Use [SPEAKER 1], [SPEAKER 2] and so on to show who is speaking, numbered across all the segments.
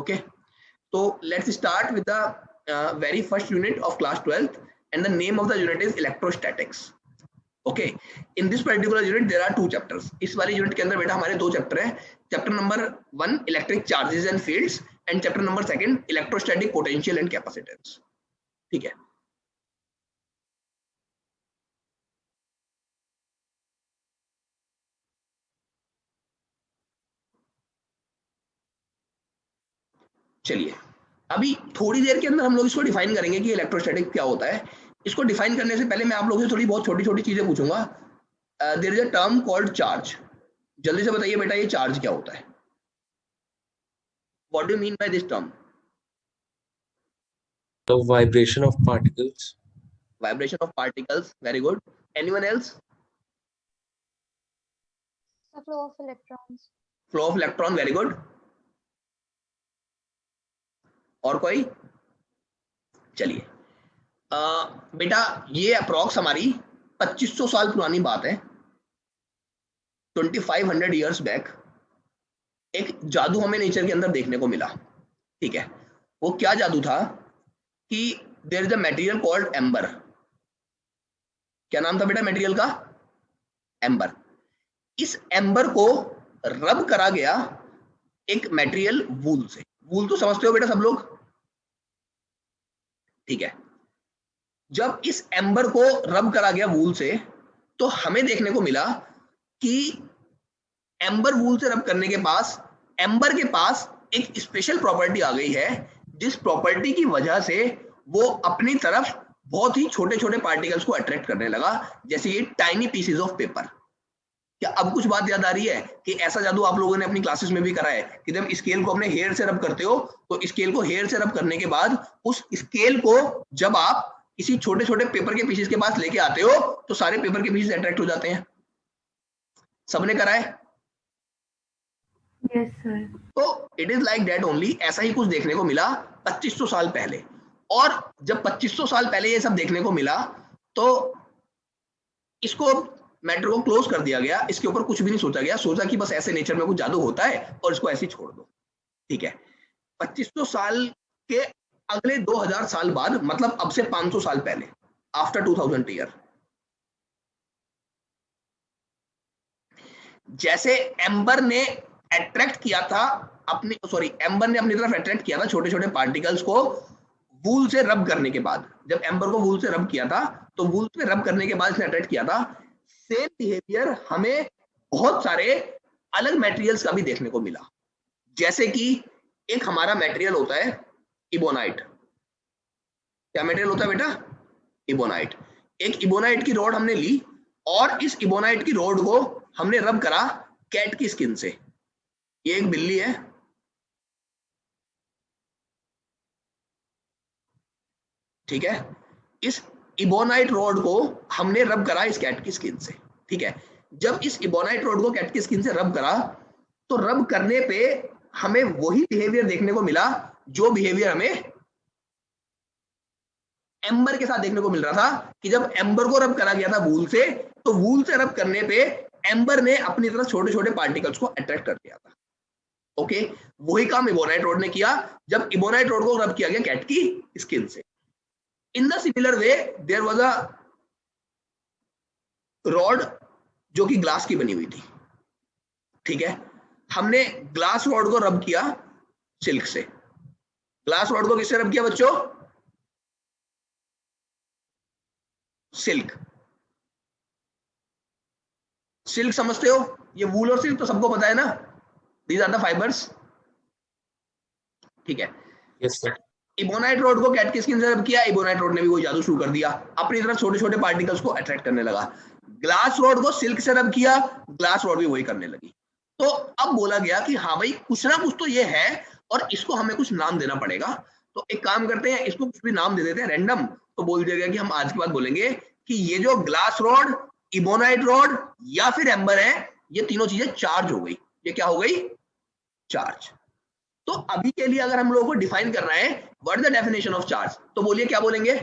[SPEAKER 1] Okay, so let's start with the very first unit of class 12th, and the name of the unit is electrostatics. Okay, in this particular unit there are two chapters. इस वाली unit के अंदर बेटा हमारे दो chapter है. Chapter number 1 electric charges and fields and chapter number 2 electrostatic potential and capacitance. ठीक है, चलिए अभी थोड़ी देर के अंदर हम लोग इसको डिफाइन करेंगे कि इलेक्ट्रोस्टैटिक क्या होता है. इसको डिफाइन करने से पहले मैं आप लोगों से थोड़ी बहुत छोटी छोटी चीजें पूछूंगा. There is a term called charge. जल्दी से बताइए बेटा ये चार्ज क्या होता है. What do you mean by this term?
[SPEAKER 2] The vibration of particles.
[SPEAKER 1] Vibration of particles, very good. Anyone else?
[SPEAKER 3] The flow of electrons.
[SPEAKER 1] Flow of electron, very good. और कोई? चलिए बेटा ये अप्रॉक्स हमारी 2500 साल पुरानी बात है. 2500 ईयर्स बैक एक जादू हमें नेचर के अंदर देखने को मिला. ठीक है, वो क्या जादू था कि there is a material called amber. क्या नाम था बेटा मटेरियल का? एम्बर. इस एम्बर को रब करा गया एक मटेरियल वूल से. वूल तो समझते हो बेटा सब लोग? ठीक है, जब इस एम्बर को रब करा गया वूल से तो हमें देखने को मिला कि एम्बर वूल से रब करने के पास एम्बर के पास एक स्पेशल प्रॉपर्टी आ गई है, जिस प्रॉपर्टी की वजह से वो अपनी तरफ बहुत ही छोटे छोटे पार्टिकल्स को अट्रैक्ट करने लगा, जैसे ये टाइनी पीसेस ऑफ पेपर. क्या अब कुछ बात याद आ रही है कि ऐसा जादू आप लोगों ने अपनी क्लासेस में भी करा है कि जब स्केल को अपने हेयर से रब करते हो तो स्केल को हेयर से रब करने के बाद उस स्केल को जब आप किसी छोटे छोटे पेपर के पीसेस के पास लेके आते हो तो सारे पेपर के पीसेस अट्रैक्ट हो जाते हैं. सबने करा है?
[SPEAKER 3] Yes, sir.
[SPEAKER 1] तो it is like that only. ऐसा ही कुछ देखने को मिला 2500 साल पहले. और जब 2500 साल पहले ये सब देखने को मिला तो इसको मैटर को क्लोज कर दिया गया. इसके ऊपर कुछ भी नहीं सोचा गया. सोचा कि बस ऐसे नेचर में कुछ जादू होता है और इसको ऐसे ही छोड़ दो. ठीक है, 2500 साल के अगले 2000 साल बाद, मतलब अब से 500 साल पहले, आफ्टर 2000 ईयर, जैसे एम्बर ने अट्रैक्ट किया था एम्बर ने अपनी तरफ अट्रैक्ट किया था छोटे छोटे पार्टिकल्स को वूल से रब करने के बाद. जब एम्बर को वूल से रब किया था तो वूल से रब करने के बाद इसने अट्रैक्ट किया था. सेम बिहेवियर हमें बहुत सारे अलग मटेरियल्स का भी देखने को मिला. जैसे कि एक हमारा मटेरियल होता है इबोनाइट. क्या मटेरियल होता है बेटा? इबोनाइट. एक इबोनाइट की रॉड हमने ली और इस इबोनाइट की रॉड को हमने रब करा कैट की स्किन से. ये एक बिल्ली है. ठीक है, इस इबोनाइट रॉड को हमने रब करा इस कैट की स्किन से. ठीक है, जब इस इबोनाइट रॉड को कैट की स्किन से रब करा तो रब करने पे हमें वही बिहेवियर देखने को मिला जो बिहेवियर हमें एम्बर के साथ देखने को मिल रहा था. कि जब एम्बर को रब करा गया था वूल से तो वूल से रब करने पे एम्बर ने अपनी तरफ छोटे छोटे पार्टिकल्स को अट्रैक्ट कर दिया था. ओके, वही काम इबोनाइट रॉड ने किया जब इबोनाइट रॉड को रब किया गया कैट की स्किन से. In the similar way there was a rod जो कि ग्लास की बनी हुई थी. ठीक है, हमने ग्लास रॉड को रब किया सिल्क से. ग्लास रॉड को किससे रब किया बच्चों? सिल्क. सिल्क समझते हो? ये वूल और सिल्क तो सबको पता है ना. These are the fibres. ठीक है,
[SPEAKER 2] Yes, sir.
[SPEAKER 1] इबोनाइट रॉड को कैट की स्किन से रब किया. इबोनाइट रॉड ने भी वही जादू शुरू कर दिया, अपनी तरफ छोटे छोटे पार्टिकल्स को अट्रैक्ट करने लगा. ग्लास रॉड को सिल्क से रब किया, ग्लास रॉड भी वही करने लगी. तो अब बोला गया कि हाँ भाई कुछ ना कुछ तो ये है और इसको हमें कुछ नाम देना पड़ेगा. तो एक काम करते हैं, इसको कुछ भी नाम दे देते हैं रैंडम. तो बोल दिया गया कि हम आज के बाद बोलेंगे कि ये जो ग्लास रॉड, इबोनाइट रॉड या फिर एम्बर है, ये तीनों चीजें चार्ज हो गई. ये क्या हो गई? चार्ज. तो अभी के लिए अगर हम लोगों को डिफाइन करना है what is the definition of charge, तो बोलिए क्या बोलेंगे?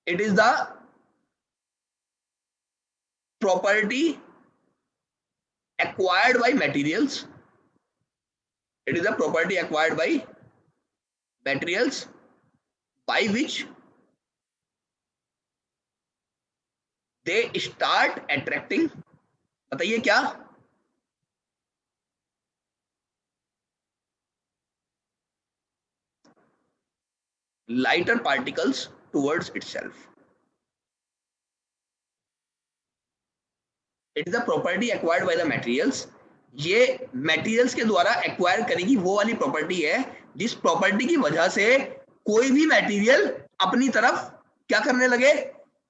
[SPEAKER 1] It is the property acquired by materials. It is a property acquired by materials by which they start attracting. बताइए क्या? Lighter particles towards itself. It is a property acquired by the materials. ये materials के द्वारा acquire करेगी वो वाली property है जिस property की वजह से कोई भी material अपनी तरफ क्या करने लगे,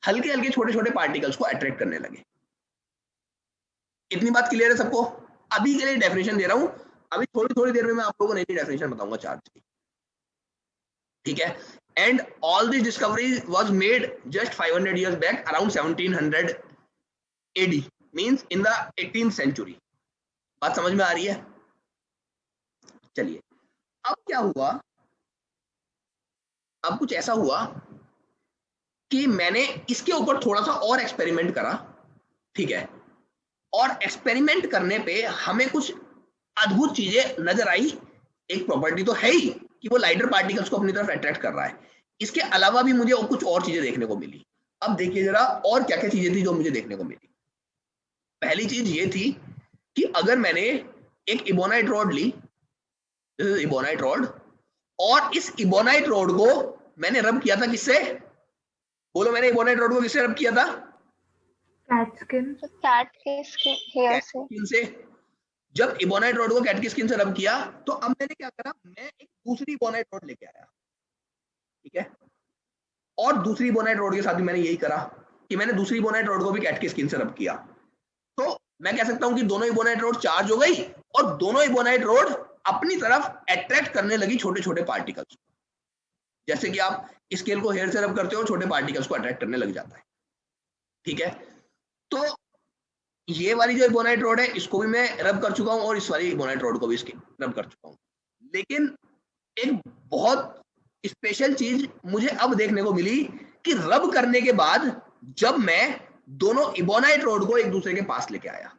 [SPEAKER 1] हल्के हल्के छोटे छोटे particles को attract करने लगे. इतनी बात क्लियर है सबको? अभी के लिए डेफिनेशन दे रहा हूं, अभी थोड़ी थोड़ी देर में मैं आप लोगों को नई डेफिनेशन बताऊंगा चार्ज की. ठीक है. And all this discovery was made just 500 years back, around 1700 AD, means in the 18th century. बात समझ में आ रही है? चलिए, अब क्या हुआ, अब कुछ ऐसा हुआ कि मैंने इसके ऊपर थोड़ा सा और एक्सपेरिमेंट करा. ठीक है. और एक्सपेरिमेंट करने पे हमें कुछ अद्भुत चीजें नजर आई. एक प्रॉपर्टी तो है ही कि वो लाइटर पार्टिकल्स को अपनी तरफ अट्रैक्ट कर रहा है, इसके अलावा भी मुझे कुछ और चीजें देखने को मिली. अब देखिए जरा और क्या क्या चीजें थी जो मुझे देखने को मिली. पहली चीज ये थी कि अगर मैंने एक इबोनाइट रॉड ली, इबोनाइट रॉड, और इस इबोनाइट रॉड को मैंने रब किया था किससे? बोलो, मैंने इबोनाइट रॉड को किससे रब किया था?
[SPEAKER 3] Cat skin. Cat के hair से.
[SPEAKER 1] स्किन से. जब इबोनाइट रॉड को कैट की स्किन से रब किया तो अब मैंने क्या करा, मैं एक दूसरी इबोनाइट रॉड लेके आया. ठीक है. और दूसरी इबोनाइट रॉड के साथ भी मैंने यही करा कि मैंने दूसरी इबोनाइट रॉड को भी कैट की स्किन से रब किया. तो मैं कह सकता हूं कि दोनों इबोनाइट रॉड चार्ज हो गई और दोनों इबोनाइट रॉड अपनी तरफ अट्रैक्ट करने लगी छोटे छोटे पार्टिकल्स. जैसे कि आप स्केल को हेयर से रब करते हो, छोटे पार्टिकल्स को अट्रैक्ट करने लग जाता है. ठीक है. तो ये वाली जो इबोनाइट रॉड है इसको भी मैं रब कर चुका हूं और इस वाली इबोनाइट रॉड को भी इसकी रब कर चुका हूं. लेकिन एक बहुत स्पेशल चीज मुझे अब देखने को मिली कि रब करने के बाद जब मैं दोनों इबोनाइट रॉड को एक दूसरे के पास लेके आया,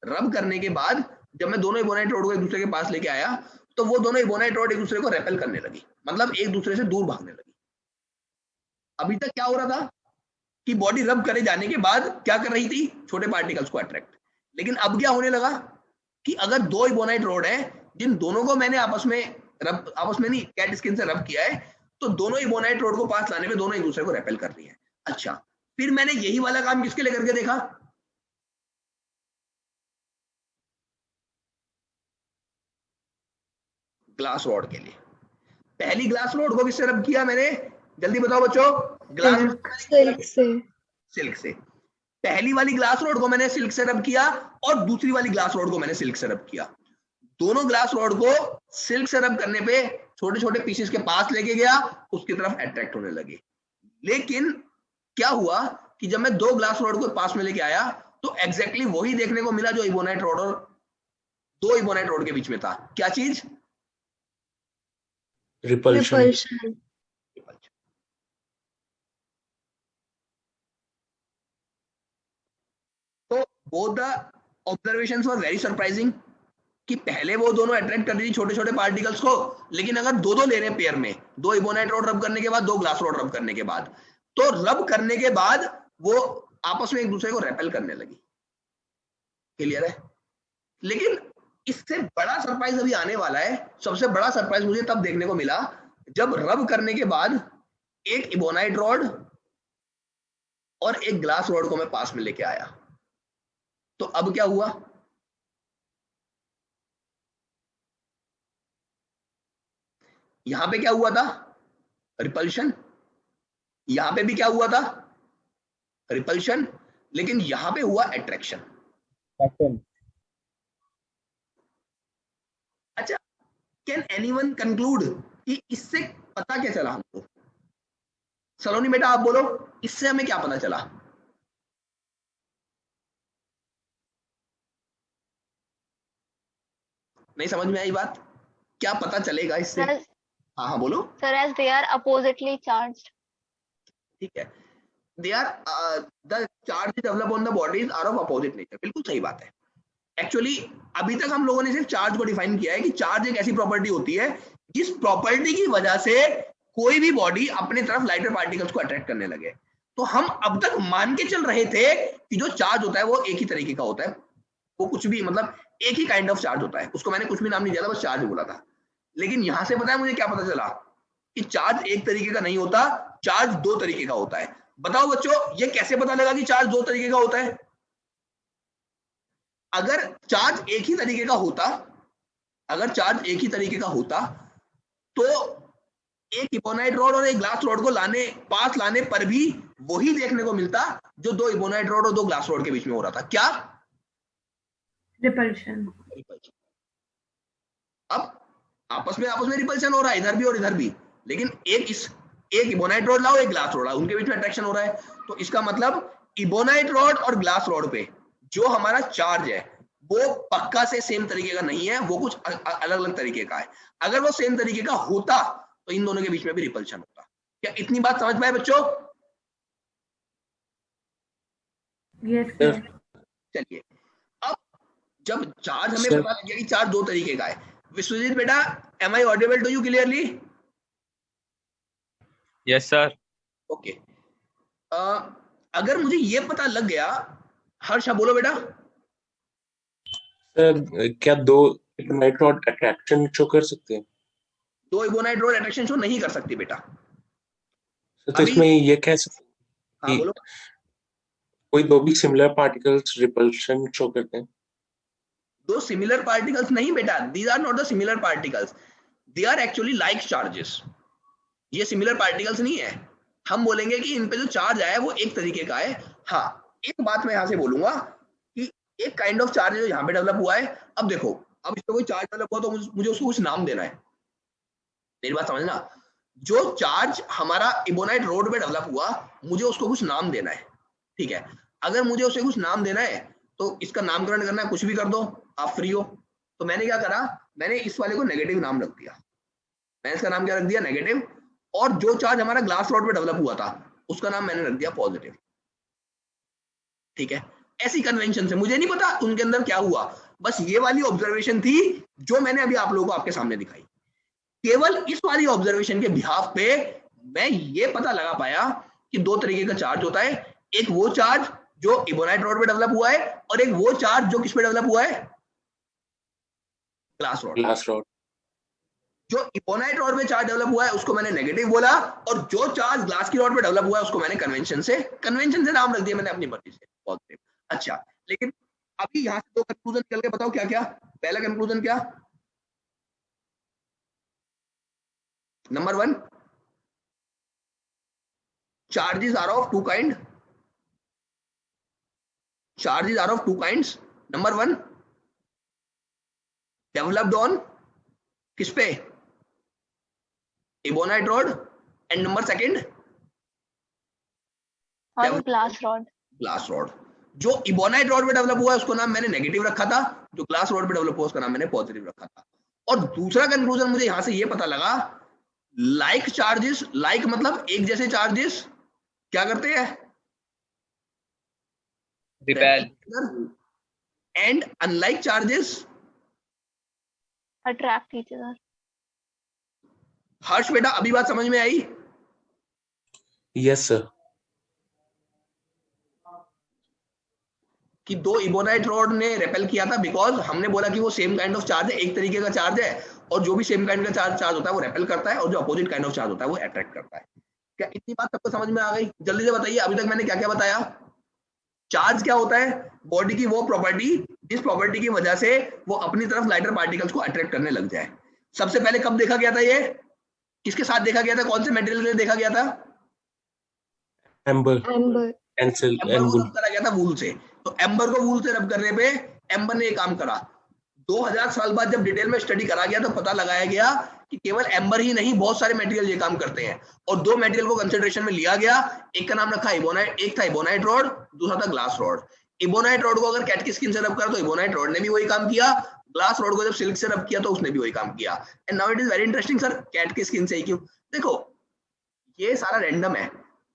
[SPEAKER 1] रब करने के बाद जब मैं दोनों इबोनाइट रॉड को एक दूसरे के पास लेके आया तो वो दोनों इबोनाइट रॉड एक दूसरे को रेपेल करने लगी, मतलब एक दूसरे से दूर भागने लगी. अभी तक क्या हो रहा था कि बॉडी रब करे जाने के बाद क्या कर रही थी, छोटे पार्टिकल्स को अट्रैक्ट. लेकिन अब क्या होने लगा कि अगर दो इबोनाइट रॉड है जिन दोनों को मैंने आपस में नहीं कैट स्किन से रब किया है, तो दोनों इबोनाइट रॉड को पास लाने पे दोनों एक दूसरे को रेपेल कर रही है. अच्छा, फिर मैंने यही वाला काम किसके लिए करके देखा? ग्लास रॉड के लिए. पहली ग्लास रॉड को किससे रब किया मैंने? जल्दी बताओ बच्चों. ग्लास
[SPEAKER 3] सिल्क से.
[SPEAKER 1] सिल्क से. पहली वाली ग्लास रॉड को मैंने सिल्क से रब किया और दूसरी वाली ग्लास रॉड को मैंने सिल्क से रब किया. दोनों ग्लास रॉड को सिल्क से रब करने पे छोटे छोटे पीसेस के पास लेके गया, उसकी तरफ अट्रैक्ट होने लगे. लेकिन क्या हुआ कि जब मैं दो ग्लास रॉड को पास में लेके आया तो एग्जैक्टली वही देखने को मिला जो इबोनाइट रॉड और दो इबोनाइट रॉड के बीच में था. क्या चीज?
[SPEAKER 2] Repulsion.
[SPEAKER 1] तो both the observations were very surprising कि पहले वो दोनों अट्रैक्ट कर रही थी छोटे छोटे पार्टिकल्स को, लेकिन अगर दो दो ले रहे हैं पेयर में, दो इबोनाइट रॉड रब करने के बाद, दो ग्लास रॉड रब करने के बाद, तो रब करने के बाद वो आपस में एक दूसरे को रेपेल करने लगी. क्लियर है? लेकिन इससे बड़ा सरप्राइज अभी आने वाला है. सबसे बड़ा सरप्राइज मुझे तब देखने को मिला जब रब करने के बाद एक इबोनाइट रॉड और एक ग्लास रॉड को मैं पास में लेके आया. तो अब क्या हुआ? यहां पे क्या हुआ था? रिपल्शन. यहां पे भी क्या हुआ था? रिपल्शन. लेकिन यहां पे हुआ अट्रैक्शन. अच्छा, कैन एनीवन कंक्लूड कि इससे पता क्या चला हमको? सलोनी बेटा आप बोलो, इससे हमें क्या पता चला? नहीं समझ में आई बात? क्या पता चलेगा इससे? हाँ हाँ बोलो.
[SPEAKER 3] Sir, as they are oppositely charged.
[SPEAKER 1] ठीक है. They are the charges developed on the bodies are of opposite nature. बिल्कुल सही बात है. एक्चुअली अभी तक हम लोगों ने सिर्फ चार्ज को डिफाइन किया है कि चार्ज एक ऐसी प्रॉपर्टी होती है जिस प्रॉपर्टी की वजह से कोई भी बॉडी अपनी तरफ लाइटर पार्टिकल्स को अट्रैक्ट करने लगे। तो हम अब तक मान के चल रहे थे कि जो चार्ज होता है वो एक ही तरीके का होता है, वो कुछ भी मतलब एक ही काइंड ऑफ चार्ज होता है, उसको मैंने कुछ भी नाम नहीं दिया था, बस चार्ज बोला था। लेकिन यहां से पता है मुझे क्या पता चला कि चार्ज एक तरीके का नहीं होता, चार्ज दो तरीके का होता है। बताओ बच्चों, ये कैसे पता लगा कि चार्ज दो तरीके का होता है? अगर चार्ज एक ही तरीके का होता, अगर चार्ज एक ही तरीके का होता तो एक इबोनाइट रॉड और एक ग्लास रॉड को पास लाने पर भी वही देखने को मिलता जो दो इबोनाइट रॉड और दो ग्लास रॉड के बीच में हो रहा था। क्या?
[SPEAKER 3] रिपल्शन।
[SPEAKER 1] अब आपस में रिपल्शन हो रहा है, इधर भी और इधर भी, लेकिन एक इबोनाइट रॉड लाओ, एक ग्लास रॉड लाओ, उनके बीच में अट्रैक्शन हो रहा है। तो इसका मतलब इबोनाइट रॉड और ग्लास रॉड पे जो हमारा चार्ज है वो पक्का से सेम तरीके का नहीं है, वो कुछ अलग अलग तरीके का है। अगर वो सेम तरीके का होता तो इन दोनों के बीच में भी रिपल्शन होता। क्या इतनी बात समझ पाए बच्चों?
[SPEAKER 3] यस।
[SPEAKER 1] चलिए, अब जब चार्ज हमें पता लग गया कि चार्ज दो तरीके का है, विश्वजीत बेटा, am I audible to you clearly?
[SPEAKER 4] Yes sir.
[SPEAKER 1] Okay, अगर मुझे ये पता लग गया, हर्षा बोलो बेटा।
[SPEAKER 2] सर क्या दो इबोनाइट रॉड अट्रैक्शन शो कर सकते हैं?
[SPEAKER 1] दो इबोनाइट रॉड अट्रैक्शन शो नहीं कर सकती बेटा।
[SPEAKER 2] तो इसमें ये कह सकते हैं
[SPEAKER 1] हाँ, बोलो।
[SPEAKER 2] कोई दो भी सिमिलर पार्टिकल्स रिपल्शन शो करते हैं?
[SPEAKER 1] दो सिमिलर पार्टिकल्स नहीं बेटा, these are not the similar particles, they are actually like charges. ये सिमिलर पार्टिकल्स नहीं है। हम बोलेंगे कि इन पे जो चार्ज आया है वो एक तरीके का है। हाँ, एक बात मैं यहां से बोलूंगा कि एक काइंड ऑफ चार्ज जो यहाँ पे डेवलप हुआ है, अब देखो, अब इस पे कोई चार्ज डेवलप हुआ तो मुझे उसको कुछ नाम देना है। मेरी बात समझना, जो चार्ज हमारा इबोनाइट रोड पे डेवलप हुआ, मुझे उसको कुछ नाम देना है, ठीक है? अगर मुझे उसे कुछ नाम देना है तो इसका नामकरण करना है, कुछ भी कर दो, आप फ्री हो। तो मैंने क्या करा, मैंने इस वाले को नेगेटिव नाम रख दिया। मैंने इसका नाम क्या रख दिया? नेगेटिव। और जो चार्ज हमारा ग्लास रॉड पे डेवलप हुआ था उसका नाम मैंने रख दिया पॉजिटिव, ठीक है? ऐसी कन्वेंशन से, मुझे नहीं पता उनके अंदर क्या हुआ, बस ये वाली ऑब्जर्वेशन थी जो मैंने अभी आप लोगों को आपके सामने दिखाई। केवल इस वाली ऑब्जर्वेशन के बिहाफ पे मैं ये पता लगा पाया कि दो तरीके का चार्ज होता है, एक वो चार्ज जो इबोनाइट रॉड पे डेवलप हुआ है और एक वो चार्ज जो किस पे डेवलप हुआ है? Glass rod. जो इबोनाइट रॉड में चार्ज डेवलप हुआ है उसको मैंने नेगेटिव बोला, और जो चार्ज ग्लास की रॉड पे डेवलप हुआ है उसको मैंने कन्वेंशन से नाम रख दिया, मैंने अपनी मर्जी से, पॉजिटिव। अच्छा, लेकिन अभी यहां से दो कंक्लूजन निकल के बताओ क्या क्या? पहला कंक्लूजन क्या? Number 1, charges are of two kind. Charges are of two kinds. Number 1, developed on किस पे? Ebonite rod. And number 2,
[SPEAKER 5] glass
[SPEAKER 1] rod. जो इबोनाइट रॉड पे डेवलप हुआ है उसको नाम मैंने नेगेटिव रखा था, जो ग्लास रॉड पे डेवलप हुआ उसका नाम मैंने पॉजिटिव रखा था। और दूसरा कंक्लूजन मुझे यहां से ये पता लगा, लाइक चार्जेस, लाइक मतलब एक जैसे चार्जेस क्या करते हैं?
[SPEAKER 4] Repel.
[SPEAKER 1] And unlike charges
[SPEAKER 5] attract each other.
[SPEAKER 1] Harsh बेटा, अभी बात समझ में आई?
[SPEAKER 2] Yes sir.
[SPEAKER 1] कि दो इबोनाइट रॉड ने रेपेल किया था बिकॉज हमने बोला कि वो सेम काइंड ऑफ चार्ज है, एक तरीके का चार्ज है, और जो भी सेम काइंड का चार्ज होता है वो रेपेल करता है, और जो अपोजिट काइंड ऑफ चार्ज होता है वो अट्रैक्ट करता है। क्या इतनी बात सबको समझ में आ गई? जल्दी से बताइए, अभी तक मैंने क्या क्या बताया? चार्ज क्या होता है? बॉडी की वो प्रॉपर्टी जिस प्रॉपर्टी की वजह से वो अपनी तरफ लाइटर पार्टिकल्स को अट्रैक्ट करने लग जाए। सबसे पहले कब देखा गया था? ये किसके साथ देखा गया था? कौन से मेटेरियल के लिए देखा गया था?
[SPEAKER 2] एम्बर
[SPEAKER 1] करा गया था वूल से। तो एम्बर को वूल से रब करने पे एम्बर ने ये काम करा। 2000 साल बाद जब डिटेल में स्टडी करा गया तो पता लगाया गया कि केवल एम्बर ही नहीं, बहुत सारे मटेरियल ये काम करते हैं, और दो मटेरियल को कंसिडरेशन में लिया गया। एक का नाम रखा इबोनाइट, एक था इबोनाइट रॉड, दूसरा था ग्लास रॉड। इबोनाइट रॉड को अगर कैट की स्किन से रब करा तो इबोनाइट रॉड ने भी वही काम किया, ग्लास रॉड को जब सिल्क से रब किया तो उसने भी वही काम किया। And now it is very interesting, sir cat की स्किन से ही क्यों? देखो, ये सारा रैंडम है,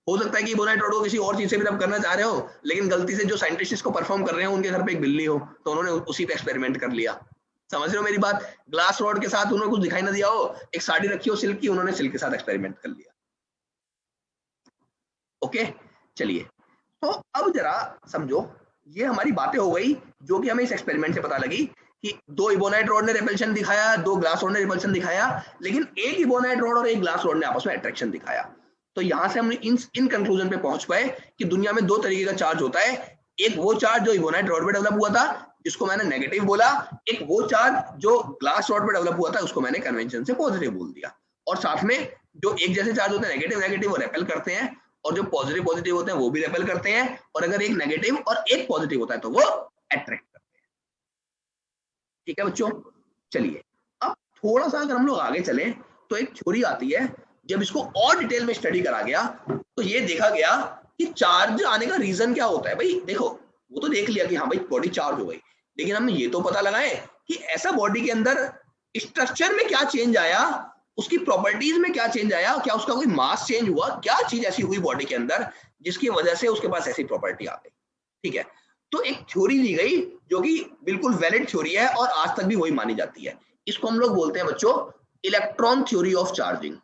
[SPEAKER 1] हो सकता है कि इबोनाइट रॉड को किसी और चीज से भी रब करना चाह रहे हो, लेकिन गलती से जो साइंटिस्ट इसको परफॉर्म कर रहे हैं उनके घर पे एक बिल्ली हो, तो उन्होंने उसी पे एक्सपेरिमेंट कर लिया। समझ रहे हो मेरी बात? ग्लास रॉड के साथ उन्होंने कुछ दिखाई ना दिया हो, एक साड़ी रखी हो सिल्क की, उन्होंने सिल्क के साथ एक्सपेरिमेंट कर लिया। ओके, चलिए, तो अब जरा समझो, ये हमारी बातें हो गई जो कि हमें इस एक्सपेरिमेंट से पता लगी कि 2 इबोनाइट रॉड ने रिपल्शन दिखाया, 2 ग्लास रॉड ने रिपल्शन दिखाया, लेकिन एक इबोनाइट रॉड और एक ग्लास रॉड ने आपस में अट्रैक्शन दिखाया। तो यहां से हम इन कंक्लूजन पे पहुंच पाए कि दुनिया में 2 तरीके का चार्ज होता है। एक वो चार्ज जो इबोनाइट रॉड पे डेवलप हुआ था, जिसको मैंने नेगेटिव बोला, एक वो चार्ज जो ग्लास रॉड पे डेवलप हुआ था, उसको मैंने कन्वेंशन से पॉजिटिव बोल दिया। और साथ में जो एक जैसे चार्ज होते हैं नेगेटिव नेगेटिव, वो रेपेल करते हैं, और जो पॉजिटिव पॉजिटिव होते हैं वो भी रेपेल करते हैं, और अगर एक नेगेटिव और एक पॉजिटिव होता है तो वो अट्रैक्ट करते हैं। ठीक है बच्चों, चलिए अब थोड़ा सा अगर हम लोग आगे चलें तो एक थ्योरी आती है, जब इसको और डिटेल में स्टडी करा गया तो ये देखा गया कि चार्ज आने का रीजन क्या होता है। भाई देखो, वो तो देख लिया कि हाँ भाई बॉडी चार्ज हो गई, लेकिन हमने ये तो पता लगाए कि ऐसा बॉडी के अंदर स्ट्रक्चर में क्या चेंज आया, उसकी प्रॉपर्टीज में क्या चेंज आया, क्या उसका कोई मास चेंज हुआ, क्या चीज ऐसी हुई बॉडी के अंदर जिसकी वजह से उसके पास ऐसी प्रॉपर्टी आ गई। ठीक है, तो एक थ्योरी दी गई जो कि बिल्कुल वैलिड थ्योरी है और आज तक भी वही मानी जाती है। इसको हम लोग बोलते हैं बच्चों electron theory of charging.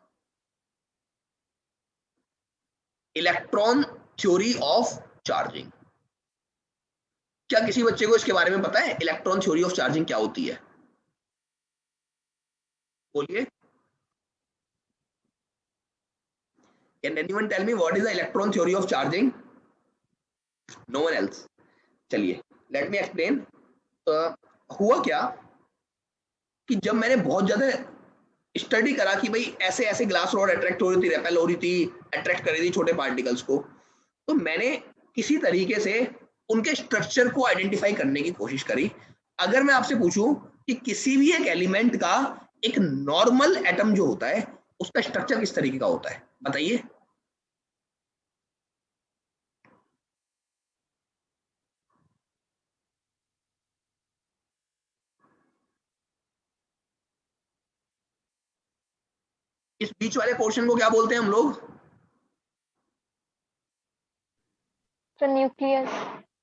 [SPEAKER 1] Electron theory of charging. क्या किसी बच्चे को इसके बारे में पता है इलेक्ट्रॉन थ्योरी ऑफ चार्जिंग क्या होती है? बोलिए, can anyone tell me what is the electron theory of charging? No one else. चलिए लेट मी एक्सप्लेन। हुआ क्या कि जब मैंने बहुत ज्यादा स्टडी करा कि भाई ऐसे ऐसे ग्लास रॉड अट्रैक्ट हो रही थी, रेपेल हो रही थी, अट्रैक्ट कर रही थी छोटे पार्टिकल्स को, तो मैंने किसी तरीके से उनके स्ट्रक्चर को आइडेंटिफाई करने की कोशिश करी। अगर मैं आपसे पूछूं कि किसी भी एक एलिमेंट का एक नॉर्मल एटम जो होता है उसका स्ट्रक्चर किस तरीके का होता है, बताइए। इस बीच वाले पोर्शन को क्या बोलते हैं हम लोग?
[SPEAKER 3] तो न्यूक्लियस।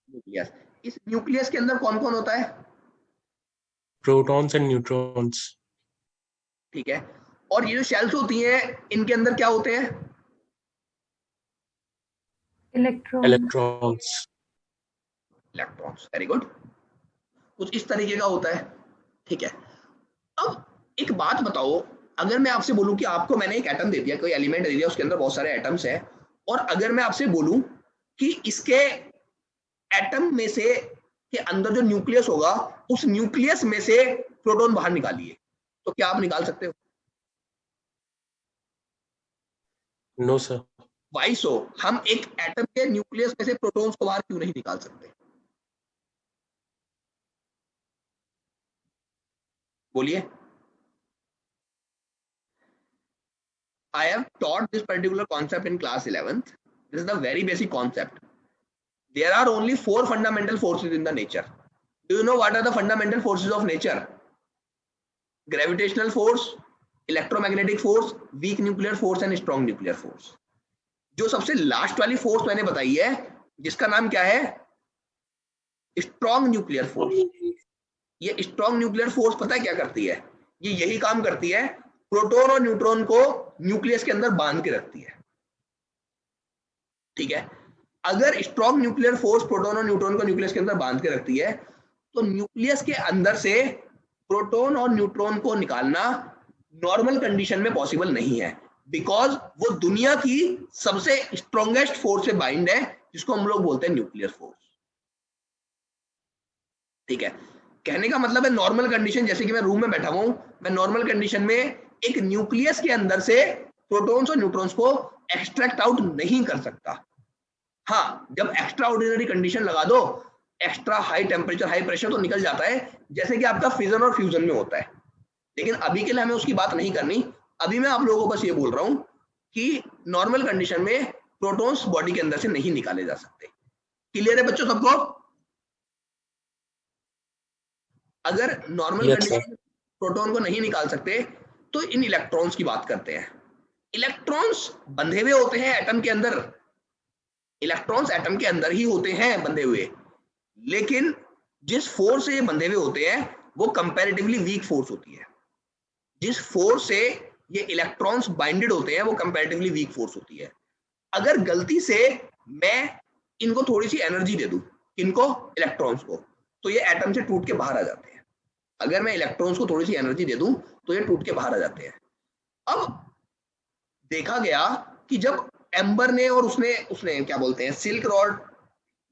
[SPEAKER 1] न्यूक्लियस। इस न्यूक्लियस के अंदर कौन कौन होता है?
[SPEAKER 2] Protons and neutrons.
[SPEAKER 1] ठीक है, और ये जो शेल्स होती हैं इनके अंदर क्या होते हैं?
[SPEAKER 2] इलेक्ट्रॉन्स।
[SPEAKER 1] Electrons, very good. कुछ इस तरीके का होता है। ठीक है, अब एक बात बताओ, अगर मैं आपसे बोलूं कि आपको मैंने एक एटम दे दिया, कोई एलिमेंट दे दिया, उसके अंदर बहुत सारे एटम्स हैं, और अगर मैं आपसे बोलूं कि इसके एटम में से के अंदर जो न्यूक्लियस होगा उस न्यूक्लियस में से प्रोटॉन बाहर निकालिए, तो क्या आप निकाल सकते हो?
[SPEAKER 2] No sir.
[SPEAKER 1] Why so? हम एक एटम के न्यूक्लियस में से प्रोटॉन्स को बाहर क्यों नहीं निकाल सकते? बोलिए। I have taught this particular concept in class 11th. This is the very basic concept. There are only 4 fundamental forces in the nature. Do you know what are the fundamental forces of nature? Gravitational force, electromagnetic force, weak nuclear force and strong nuclear force. जो सबसे last वाली force मैंने बताई है जिसका नाम क्या है? Strong nuclear force. ये स्ट्रॉन्ग न्यूक्लियर फोर्स पता है क्या करती है? ये यही काम करती है, प्रोटॉन और न्यूट्रॉन को न्यूक्लियस के अंदर बांध के रखती है। ठीक है, अगर स्ट्रॉन्ग न्यूक्लियर फोर्स प्रोटॉन और न्यूट्रॉन को न्यूक्लियस के अंदर बांध के रखती है तो न्यूक्लियस के अंदर से प्रोटॉन और न्यूट्रॉन को निकालना नॉर्मल कंडीशन में पॉसिबल नहीं है, बिकॉज वो दुनिया की सबसे स्ट्रॉन्गेस्ट फोर्स से बाइंड है, जिसको हम लोग बोलते हैं न्यूक्लियर फोर्स। ठीक है, कहने का मतलब है नॉर्मल कंडीशन, जैसे कि मैं रूम में बैठा हूं, मैं नॉर्मल कंडीशन में एक न्यूक्लियस के अंदर से प्रोटॉन्स और न्यूट्रॉन्स को एक्सट्रैक्ट आउट नहीं कर सकता। हाँ, जब एक्स्ट्रा ऑर्डिनरी कंडीशन लगा दो, extra high temperature high pressure, तो निकल जाता है, जैसे कि आपका फिजन और फ्यूजन में होता है। लेकिन अभी के लिए हमें उसकी बात नहीं करनी। अभी मैं आप लोगों को बस ये बोल रहा हूं कि नॉर्मल कंडीशन में प्रोटॉन्स बॉडी के अंदर से नहीं निकाले जा सकते। क्लियर है बच्चों सबको? अगर नॉर्मल कंडीशन में प्रोटॉन को नहीं निकाल सकते तो इन इलेक्ट्रॉन्स की बात करते हैं। इलेक्ट्रॉन्स बंधे हुए होते हैं एटम के अंदर, इलेक्ट्रॉन्स एटम के अंदर ही होते हैं बंधे हुए, लेकिन जिस फोर्स से ये बंधे हुए होते हैं वो कंपैरेटिवली वीक फोर्स होती है। जिस फोर्स से ये इलेक्ट्रॉन्स बाइंडेड होते हैं वो कंपैरेटिवली वीक फोर्स होती है। अगर गलती से मैं इनको थोड़ी सी एनर्जी दे दूं, इनको इलेक्ट्रॉन्स को, तो ये एटम से टूट के बाहर आ जाते हैं। अगर मैं इलेक्ट्रॉन्स को थोड़ी सी एनर्जी दे दूं तो ये टूट के बाहर आ जाते हैं। अब देखा गया कि जब एम्बर ने और उसने क्या बोलते हैं, सिल्क रॉड,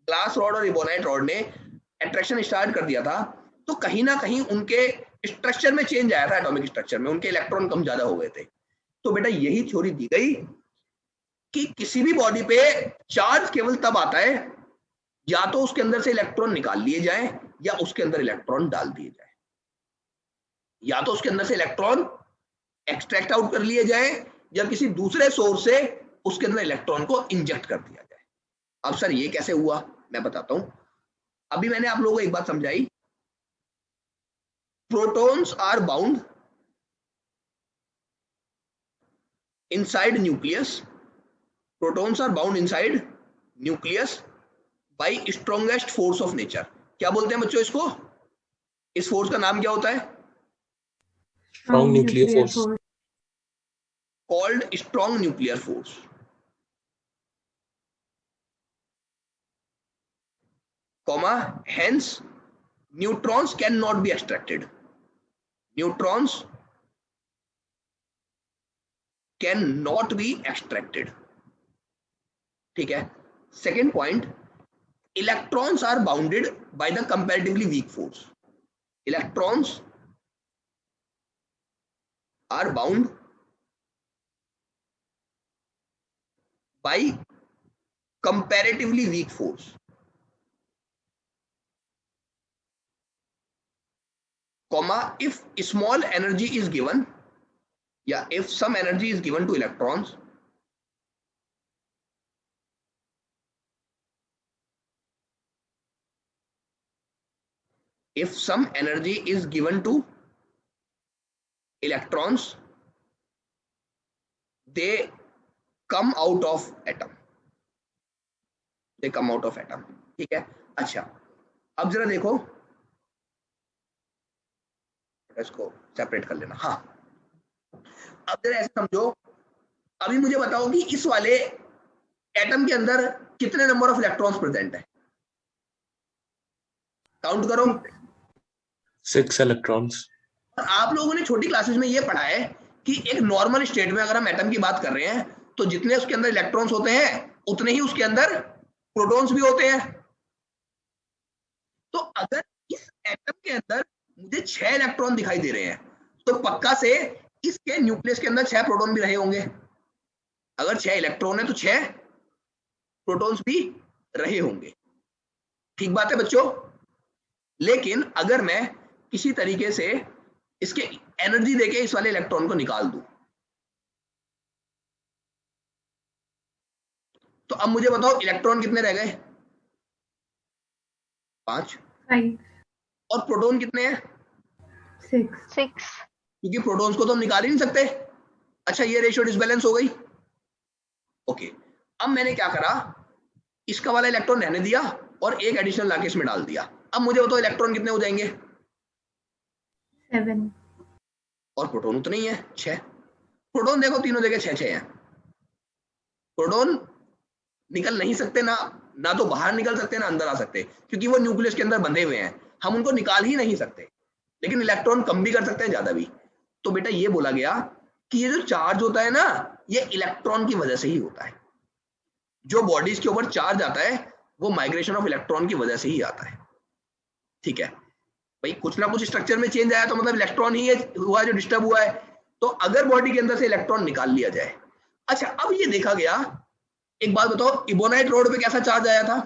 [SPEAKER 1] ग्लास रॉड और इबोनाइट रॉड ने अट्रैक्शन स्टार्ट कर दिया था, तो कहीं ना कहीं उनके स्ट्रक्चर में चेंज आया था, एटॉमिक स्ट्रक्चर में उनके इलेक्ट्रॉन कम ज्यादा हो गए थे। तो बेटा यही थ्योरी दी गई कि किसी भी बॉडी पे चार्ज केवल तब आता है या तो उसके अंदर से इलेक्ट्रॉन निकाल लिए जाए या उसके अंदर इलेक्ट्रॉन डाल दिए जाए, या तो उसके अंदर से इलेक्ट्रॉन एक्सट्रैक्ट आउट कर लिए जाए या किसी दूसरे सोर्स से उसके अंदर इलेक्ट्रॉन को इंजेक्ट कर दिया जाए। अब सर ये कैसे हुआ, मैं बताता हूं। अभी मैंने आप लोगों को एक बात समझाई, protons are bound inside nucleus, protons are bound inside nucleus by strongest force of nature. क्या बोलते हैं बच्चों इसको, इस फोर्स का नाम क्या होता है?
[SPEAKER 2] Strong nuclear force.
[SPEAKER 1] Called strong nuclear force. Comma, hence neutrons cannot be extracted. Neutrons cannot be extracted. ठीक है। Second point, electrons are bounded by the comparatively weak force. Electrons are bound by comparatively weak force. Comma, if small energy is given, if some energy is given to electrons, if some energy is given to electrons, they come out of atom. They come out of atom. ठीक है। अच्छा, अब जरा देखो, इसको separate कर लेना। हाँ, अब जरा ऐसे समझो, अभी मुझे बताओ कि इस वाले एटम के अंदर कितने नंबर ऑफ इलेक्ट्रॉन्स प्रेजेंट है, काउंट करो।
[SPEAKER 2] 6 electrons.
[SPEAKER 1] आप लोगों ने छोटी क्लासेस में ये पढ़ा है कि एक नॉर्मल स्टेट में अगर हम एटम की बात कर रहे हैं तो जितने उसके अंदर इलेक्ट्रॉन्स होते हैं उतने ही उसके अंदर प्रोटॉन्स भी होते हैं। तो अगर इस एटम के अंदर मुझे 6 इलेक्ट्रॉन दिखाई दे रहे हैं तो पक्का से इसके न्यूक्लियस के अंदर 6 प्रोटॉन भी रहे होंगे। अगर 6 इलेक्ट्रॉन है तो 6 प्रोटॉन्स भी रहे होंगे। ठीक बात है बच्चों। लेकिन अगर मैं किसी तरीके से इसके एनर्जी देके इस वाले इलेक्ट्रॉन को निकाल दूं, तो अब मुझे बताओ इलेक्ट्रॉन कितने रह गए? 5। और प्रोटॉन कितने हैं?
[SPEAKER 3] 6।
[SPEAKER 1] क्योंकि प्रोटॉन्स को तो हम निकाल ही नहीं सकते। अच्छा, ये रेशियो डिसबैलेंस हो गई। ओके, अब मैंने क्या करा, इसका वाला इलेक्ट्रॉन रहने दिया और एक एडिशनल लाके इसमें डाल दिया। अब मुझे बताओ इलेक्ट्रॉन कितने हो जाएंगे?
[SPEAKER 3] 7।
[SPEAKER 1] और प्रोटॉन उतने ही है, 6। प्रोटॉन देखो तीनों जगह 6 हैं। प्रोटॉन निकल नहीं सकते, ना तो बाहर निकल सकते ना अंदर आ सकते, क्योंकि वो न्यूक्लियस के अंदर बंधे हुए हैं, हम उनको निकाल ही नहीं सकते। लेकिन इलेक्ट्रॉन कम भी कर सकते हैं, ज्यादा भी। तो बेटा ये बोला गया कि ये जो चार्ज होता है ना, ये इलेक्ट्रॉन की वजह से ही होता है। जो बॉडीज के ऊपर चार्ज आता है वो माइग्रेशन ऑफ इलेक्ट्रॉन की वजह से ही आता है। ठीक है भाई, कुछ ना कुछ स्ट्रक्चर में चेंज आया तो मतलब इलेक्ट्रॉन ही हुआ जो डिस्टर्ब हुआ है। तो अगर बॉडी के अंदर से इलेक्ट्रॉन निकाल लिया जाए। अच्छा, अब ये देखा गया, एक बात बताओ, इबोनाइट रोड पे कैसा चार्ज आया था?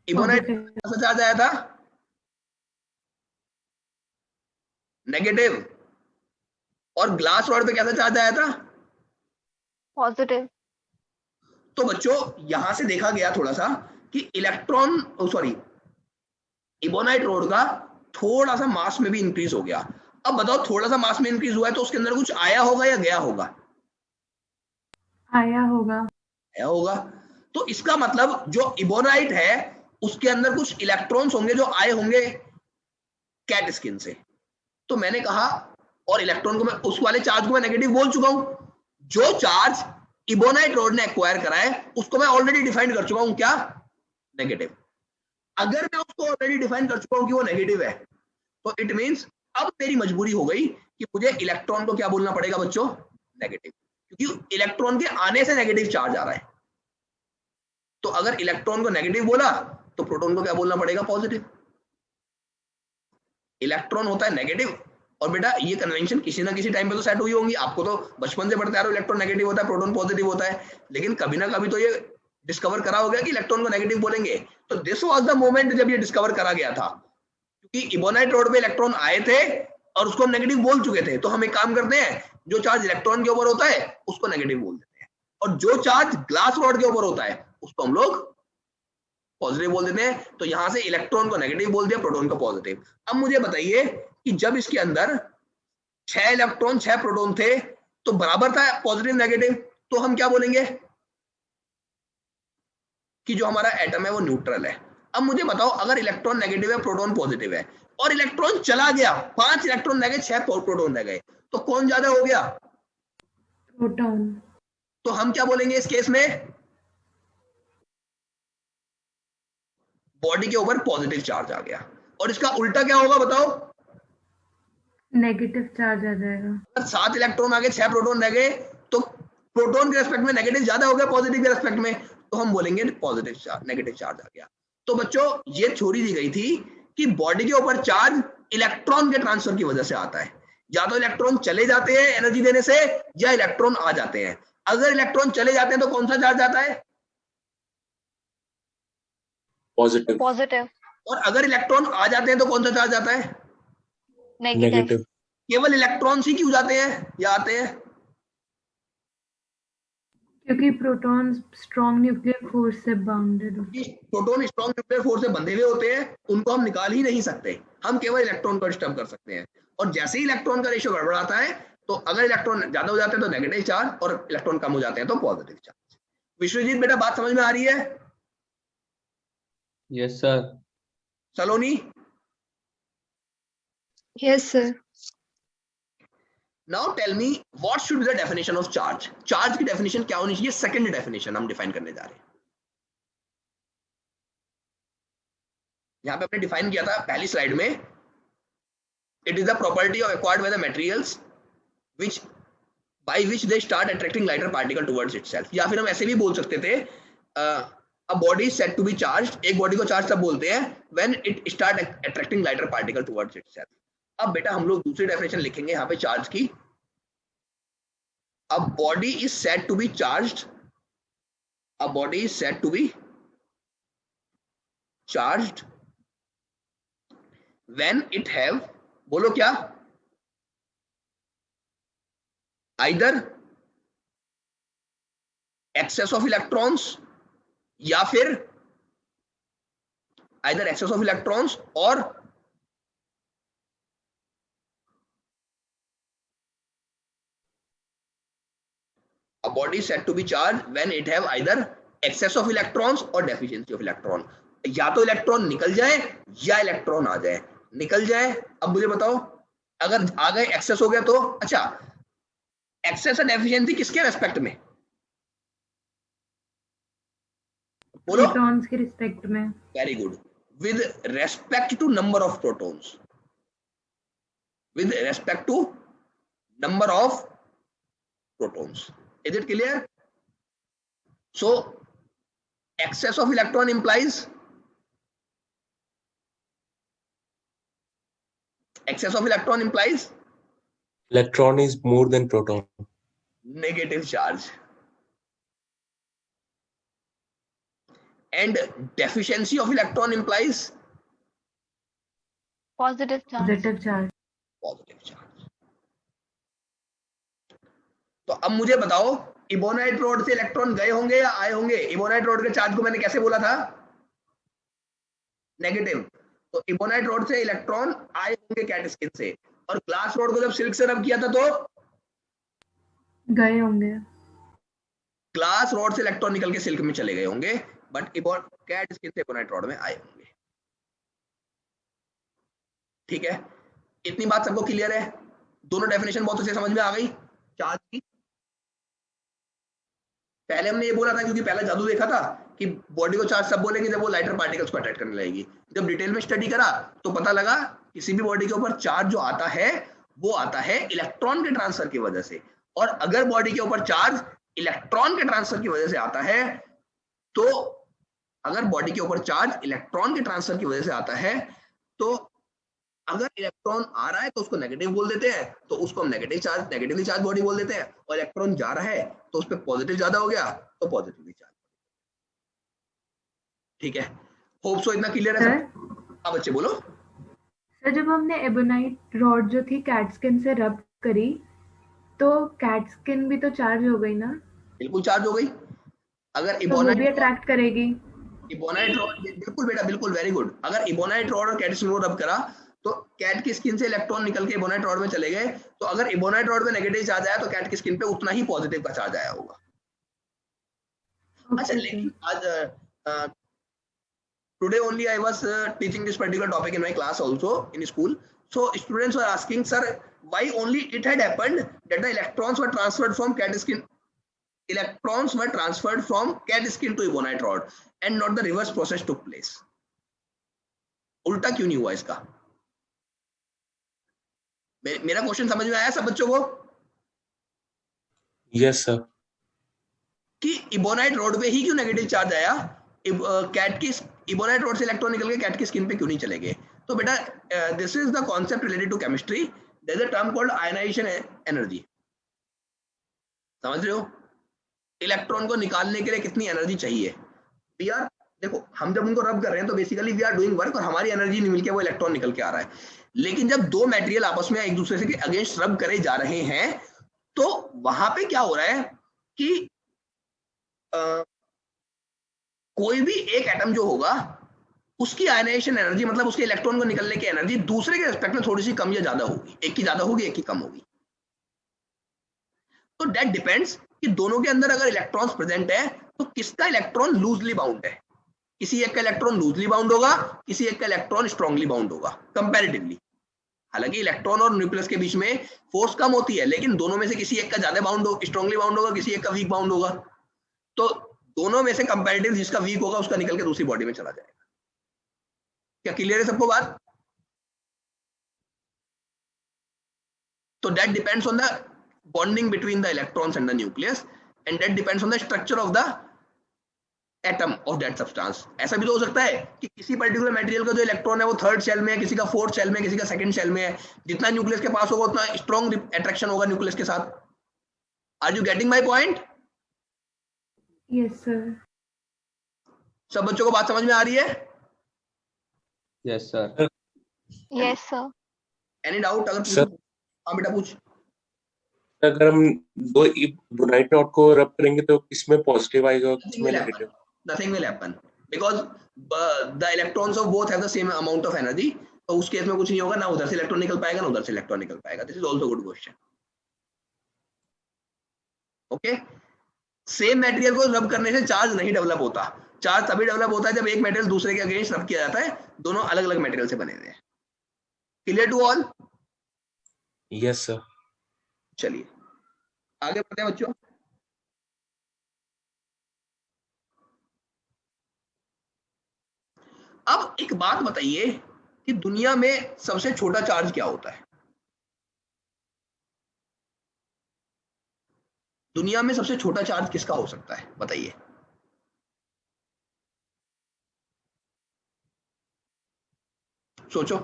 [SPEAKER 1] इबोनाइट कैसा चार्ज आया था? नेगेटिव। और ग्लास रॉड पे कैसा चार्ज आया था?
[SPEAKER 3] पॉजिटिव।
[SPEAKER 1] तो बच्चों यहां से देखा गया थोड़ा सा कि इलेक्ट्रॉन इबोनाइट रोड का थोड़ा सा मास में भी इंक्रीज हो गया। अब बताओ, थोड़ा सा मास में इंक्रीज हुआ है तो उसके अंदर कुछ आया होगा या गया होगा?
[SPEAKER 3] आया होगा।
[SPEAKER 1] आया होगा। तो इसका मतलब जो इबोनाइट है उसके अंदर कुछ इलेक्ट्रॉन्स होंगे जो आए होंगे कैट स्किन से। तो मैंने कहा, और इलेक्ट्रॉन को मैं उस वाले चार्ज को मैं नेगेटिव बोल चुका हूं। जो चार्ज इबोनाइट रॉड ने एक्वायर करा है उसको मैं ऑलरेडी डिफाइन कर चुका हूं, क्या? नेगेटिव। अगर मैं उसको ऑलरेडी डिफाइन कर चुका हूं कि वो नेगेटिव है, तो इट मींस अब मेरी मजबूरी हो गई कि मुझे इलेक्ट्रॉन को क्या बोलना पड़ेगा बच्चों? नेगेटिव, क्योंकि इलेक्ट्रॉन के आने से नेगेटिव चार्ज आ रहा है। तो अगर इलेक्ट्रॉन को नेगेटिव बोला तो प्रोटॉन को क्या बोलना पड़ेगा? पॉजिटिव। इलेक्ट्रॉन होता है नेगेटिव, और बेटा ये कन्वेंशन किसी ना किसी टाइम पे तो सेट हुई होंगी, आपको तो बचपन से पढ़ते आ रहे हो इलेक्ट्रॉन नेगेटिव होता है प्रोटॉन पॉजिटिव होता है, लेकिन कभी ना कभी तो ये डिस्कवर करा हो गया कि इलेक्ट्रॉन को नेगेटिव बोलेंगे। तो दिस वाज द मोमेंट जब ये डिस्कवर करा गया था, क्योंकि इबोनाइट रॉड पे इलेक्ट्रॉन आए थे और उसको हम नेगेटिव बोल चुके थे। तो हम एक काम करते हैं, जो चार्ज इलेक्ट्रॉन के ऊपर होता है उसको नेगेटिव बोल देते हैं, और जो चार्ज ग्लास रॉड के ऊपर होता है उसको हम लोग पॉजिटिव बोल देते हैं। तो यहां से इलेक्ट्रॉन को नेगेटिव बोल दिया, प्रोटॉन को पॉजिटिव। अब मुझे बताइए कि जब इसके अंदर 6 इलेक्ट्रॉन 6 प्रोटॉन थे तो बराबर था पॉजिटिव नेगेटिव, तो हम क्या बोलेंगे कि जो हमारा एटम है वो न्यूट्रल है। अब मुझे बताओ, अगर इलेक्ट्रॉन नेगेटिव है प्रोटॉन पॉजिटिव है और इलेक्ट्रॉन चला गया, 5 इलेक्ट्रॉन रह गए 6 प्रोटॉन रह गए, तो कौन ज्यादा हो गया?
[SPEAKER 3] प्रोटॉन।
[SPEAKER 1] तो हम क्या बोलेंगे इस केस में? बॉडी के ऊपर पॉजिटिव चार्ज आ गया। और इसका उल्टा क्या होगा बताओ?
[SPEAKER 3] नेगेटिव चार्ज आ जाएगा।
[SPEAKER 1] अगर 7 इलेक्ट्रॉन आ गए 6 प्रोटॉन रह गए, तो प्रोटॉन के रेस्पेक्ट में नेगेटिव ज्यादा हो गया पॉजिटिव के रेस्पेक्ट में, तो हम बोलेंगे पॉजिटिव चार्ज, नेगेटिव चार्ज आ गया। तो बच्चों ये थ्योरी दी गई थी कि बॉडी के ऊपर चार्ज इलेक्ट्रॉन के ट्रांसफर की वजह से आता है। या तो इलेक्ट्रॉन चले जाते हैं एनर्जी देने से, या इलेक्ट्रॉन आ जाते हैं। अगर इलेक्ट्रॉन चले जाते हैं तो कौन सा चार्ज आता है?
[SPEAKER 2] पॉजिटिव।
[SPEAKER 4] पॉजिटिव।
[SPEAKER 1] और अगर इलेक्ट्रॉन आ जाते हैं तो कौन सा चार्ज आता है?
[SPEAKER 2] नेगेटिव।
[SPEAKER 1] केवल इलेक्ट्रॉन ही क्यों जाते हैं या आते हैं?
[SPEAKER 3] क्योंकि प्रोटॉन स्ट्रॉन्ग न्यूक्लियर फोर्स से बाउंडेड होते हैं।
[SPEAKER 1] प्रोटॉन स्ट्रॉन्ग न्यूक्लियर फोर्स से बंधे हुए होते हैं, उनको हम निकाल ही नहीं सकते, हम केवल इलेक्ट्रॉन को डिस्टर्ब कर सकते हैं। और जैसे ही इलेक्ट्रॉन का रेशियो गड़बड़ाता है, तो अगर इलेक्ट्रॉन ज्यादा हो जाते हैं तो नेगेटिव चार्ज, और इलेक्ट्रॉन कम हो जाते हैं तो पॉजिटिव चार्ज। विश्वजीत बेटा बात समझ में आ रही है?
[SPEAKER 5] Yes sir.
[SPEAKER 1] Saloni?
[SPEAKER 4] Yes sir.
[SPEAKER 1] Now tell me what should be the definition of charge. Charge की डेफिनेशन क्या होनी चाहिए? सेकंड डेफिनेशन हम डिफाइन करने जा रहे हैं। यहां पे हमने डिफाइन किया था पहली स्लाइड में, it is the property of acquired by the materials which by which they start attracting lighter particle towards itself. या फिर हम ऐसे भी बोल सकते थे, a body is said to be charged, एक बॉडी को चार्ज तब बोलते हैं when it start attracting lighter particle towards itself. अब बेटा हम लोग दूसरी डेफिनेशन लिखेंगे यहाँ पे चार्ज की। A body is said to be charged. A body is said to be charged when it have, बोलो क्या? Either excess of electrons, या फिर either excess of electrons or a body is said to be charged when it have either excess of electrons or deficiency of electron। या तो electron निकल जाए या electron आ जाए। निकल जाए, अब मुझे बताओ अगर आ गए एक्सेस हो गया तो, अच्छा एक्सेस और डेफिशिएंसी किसके रेस्पेक्ट में? बोलो।
[SPEAKER 3] प्रोटॉन्स के रिस्पेक्ट में।
[SPEAKER 1] Very good. With respect to number of protons, with respect to number of protons. Is it clear? So excess of electron implies
[SPEAKER 2] Electron is more than proton.
[SPEAKER 1] negative charge, and deficiency of electron implies
[SPEAKER 4] positive charge.
[SPEAKER 3] Positive charge.
[SPEAKER 1] positive charge। तो अब मुझे बताओ ebonite rod से electron गए होंगे या आए होंगे? इबोनाइट रॉड के चार्ज को मैंने कैसे बोला था? नेगेटिव। तो इबोनाइट रॉड से इलेक्ट्रॉन आए होंगे कैट स्किन से, और ग्लास रॉड को जब सिल्क से रब किया था तो
[SPEAKER 3] गए होंगे।
[SPEAKER 1] ग्लास रॉड से इलेक्ट्रॉन निकल के सिल्क में चले गए होंगे, बट कैट स्किन से एबोनाइट रॉड में आए होंगे। ठीक है, इतनी बात सबको क्लियर है? दोनों डेफिनेशन बहुत अच्छे समझ में आ गई चार्ज की। पहले हमने ये बोला था क्योंकि पहला जादू देखा था कि बॉडी को चार्ज सब बोलेंगे जब वो लाइटर पार्टिकल्स को अट्रैक्ट करने लगेगी। जब डिटेल में स्टडी करा तो पता लगा किसी भी बॉडी के ऊपर चार्ज जो आता है वो आता है इलेक्ट्रॉन के ट्रांसफर की वजह से, और अगर बॉडी के ऊपर चार्ज इलेक्ट्रॉन के ट्रांसफर की वजह से आता है तो अगर बॉडी के ऊपर चार्ज इलेक्ट्रॉन के ट्रांसफर की वजह से आता है तो अगर इलेक्ट्रॉन आ रहा है तो उसको नेगेटिव बोल देते हैं, तो उसको हम नेगेटिवली चार्ज बॉडी बोल देते हैं, और इलेक्ट्रॉन जा रहा है तो उस पर पॉजिटिव ज्यादा हो गया तो पॉजिटिवली चार्ज। ठीक है, होप सो इतना क्लियर है सब? हाँ बच्चे बोलो।
[SPEAKER 3] सर जब हमने एबोनाइट रॉड जो थी कैट स्किन से रब करी तो कैट स्किन भी तो चार्ज हो गई ना?
[SPEAKER 1] बिल्कुल चार्ज हो गई। अगर
[SPEAKER 3] तो वो भी अट्रैक्ट करेगी।
[SPEAKER 1] इबोनाइट रॉड, बिल्कुल बेटा बिल्कुल, वेरी गुड। अगर इबोनाइट रॉड और कैट स्किन को रब करा तो कैट की स्किन से इलेक्ट्रॉन निकल के इबोनाइट रॉड में चले गए, तो अगर इबोनाइट रॉड में नेगेटिव चार्ज आया तो कैट की स्किन पे उतना ही पॉजिटिव का चार्ज आया होगा। अच्छा, लेकिन आज today only I was teaching this particular topic in my class also in school. So students were asking, sir, why only it had happened that the electrons were transferred from cat skin to ebonite rod and not the reverse process took place? उल्टा क्यों नहीं हुआ इसका? मेरा question समझ में आया सब बच्चों को?
[SPEAKER 2] Yes sir.
[SPEAKER 1] कि इबोनाइट रॉड पे ही क्यों नेगेटिव चार्ज आया, कैट की इबोनाइट रॉड से इलेक्ट्रॉन निकल के कैट की स्किन पे क्यों नहीं चले गए? तो बेटा this is the concept related to chemistry, there is a term called ionisation energy. समझ रहे हो? इलेक्ट्रॉन को निकालने के लिए कितनी एनर्जी चाहिए? वी आर, देखो हम जब उनको रब कर रहे हैं तो basically we are doing work और हमारी एनर्जी नहीं मिलके वो इलेक्ट्रॉन निकल के आ रहा है। लेकिन जब दो मटेरियल आपस में एक दूसरे से अगेंस्ट रब करे जा रहे हैं तो वहां पे क्या हो रहा है कि कोई भी एक एटम जो होगा उसकी आयनाइजेशन एनर्जी, मतलब उसके इलेक्ट्रॉन को निकलने की एनर्जी दूसरे के रिस्पेक्ट में थोड़ी सी कम या ज्यादा होगी, एक की ज्यादा होगी एक की कम होगी। तो दैट डिपेंड्स कि दोनों के अंदर अगर इलेक्ट्रॉन्स प्रेजेंट है तो किसका इलेक्ट्रॉन लूजली बाउंड है। किसी एक का इलेक्ट्रॉन लूजली बाउंड होगा, किसी एक का इलेक्ट्रॉन स्ट्रांगली बाउंड होगा कंपैरेटिवली। हालांकि इलेक्ट्रॉन और न्यूक्लियस के बीच में फोर्स कम होती है, लेकिन दोनों में से किसी एक का ज्यादा बाउंड हो, स्ट्रांगली बाउंड होगा, किसी एक का वीक बाउंड होगा। तो दोनों में से कंपैरेटिव जिसका वीक होगा उसका निकल के दूसरी बॉडी में चला जाएगा। क्या क्लियर है सबको बात? तो that depends on the bonding between the electrons and the nucleus and that depends on the structure of the atom of that substance. ऐसा भी तो हो सकता है कि किसी पर्टिकुलर मटेरियल का जो इलेक्ट्रॉन है वो थर्ड शेल में है, किसी का फोर्थ शेल में, किसी का सेकंड शेल में है। जितना न्यूक्लियस के पास होगा उतना स्ट्रॉन्ग अट्रैक्शन होगा न्यूक्लियस के साथ। Are you getting my point?
[SPEAKER 3] Yes sir.
[SPEAKER 1] सब बच्चों को बात समझ में आ रही है?
[SPEAKER 4] Yes sir.
[SPEAKER 5] Yes sir.
[SPEAKER 1] Any doubt? अगर
[SPEAKER 2] सर,
[SPEAKER 1] हाँ बेटा पूछ।
[SPEAKER 2] अगर हम दो इबोनाइट रॉड को रब करेंगे तो किसमें पॉजिटिव आएगा और किसमें negative?
[SPEAKER 1] Nothing will happen because the electrons of both have the same amount of energy. तो उस केस में कुछ नहीं होगा, ना उधर से इलेक्ट्रॉन निकल पाएगा ना उधर से इलेक्ट्रॉन निकल पाएगा। This is also good question. Okay, same material को रब करने से चार्ज नहीं डेवलप होता। चार्ज तभी डेवलप होता है जब एक मटेरियल दूसरे के अगेंस्ट रब किया जाता है, दोनों अलग अलग मटेरियल से बने हुए हैं। Clear to all?
[SPEAKER 2] Yes sir.
[SPEAKER 1] चलिए आगे बढ़ते हैं बच्चों। अब एक बात बताइए कि दुनिया में सबसे छोटा चार्ज क्या होता है? दुनिया में सबसे छोटा चार्ज किसका हो सकता है बताइए? सोचो।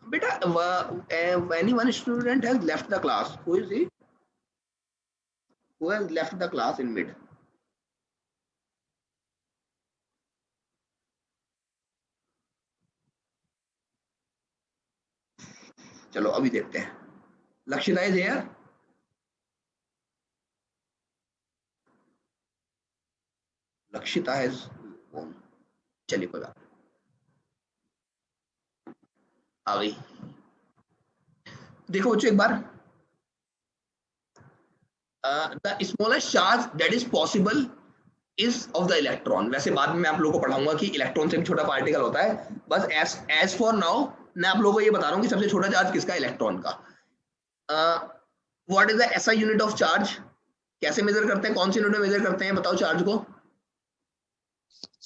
[SPEAKER 1] बेटा anyone student has left the class? Who is he? Who has left the class in mid? चलो अभी देखते हैं। Lakshita is here? Lakshita has, चलिए कोई बात, आ गई। देखो बच्चों एक बार, the smallest charge that is possible is of the electron. वैसे बाद में मैं आप लोगों को पढ़ाऊंगा कि इलेक्ट्रॉन से भी छोटा पार्टिकल होता है, बस एज फॉर नाउ मैं आप लोगों को ये बता रहा हूँ कि सबसे छोटा चार्ज किसका, इलेक्ट्रॉन का। What is the SI unit of charge? कैसे मेजर करते हैं, कौन सी यूनिट में मेजर करते हैं, बताओ चार्ज को।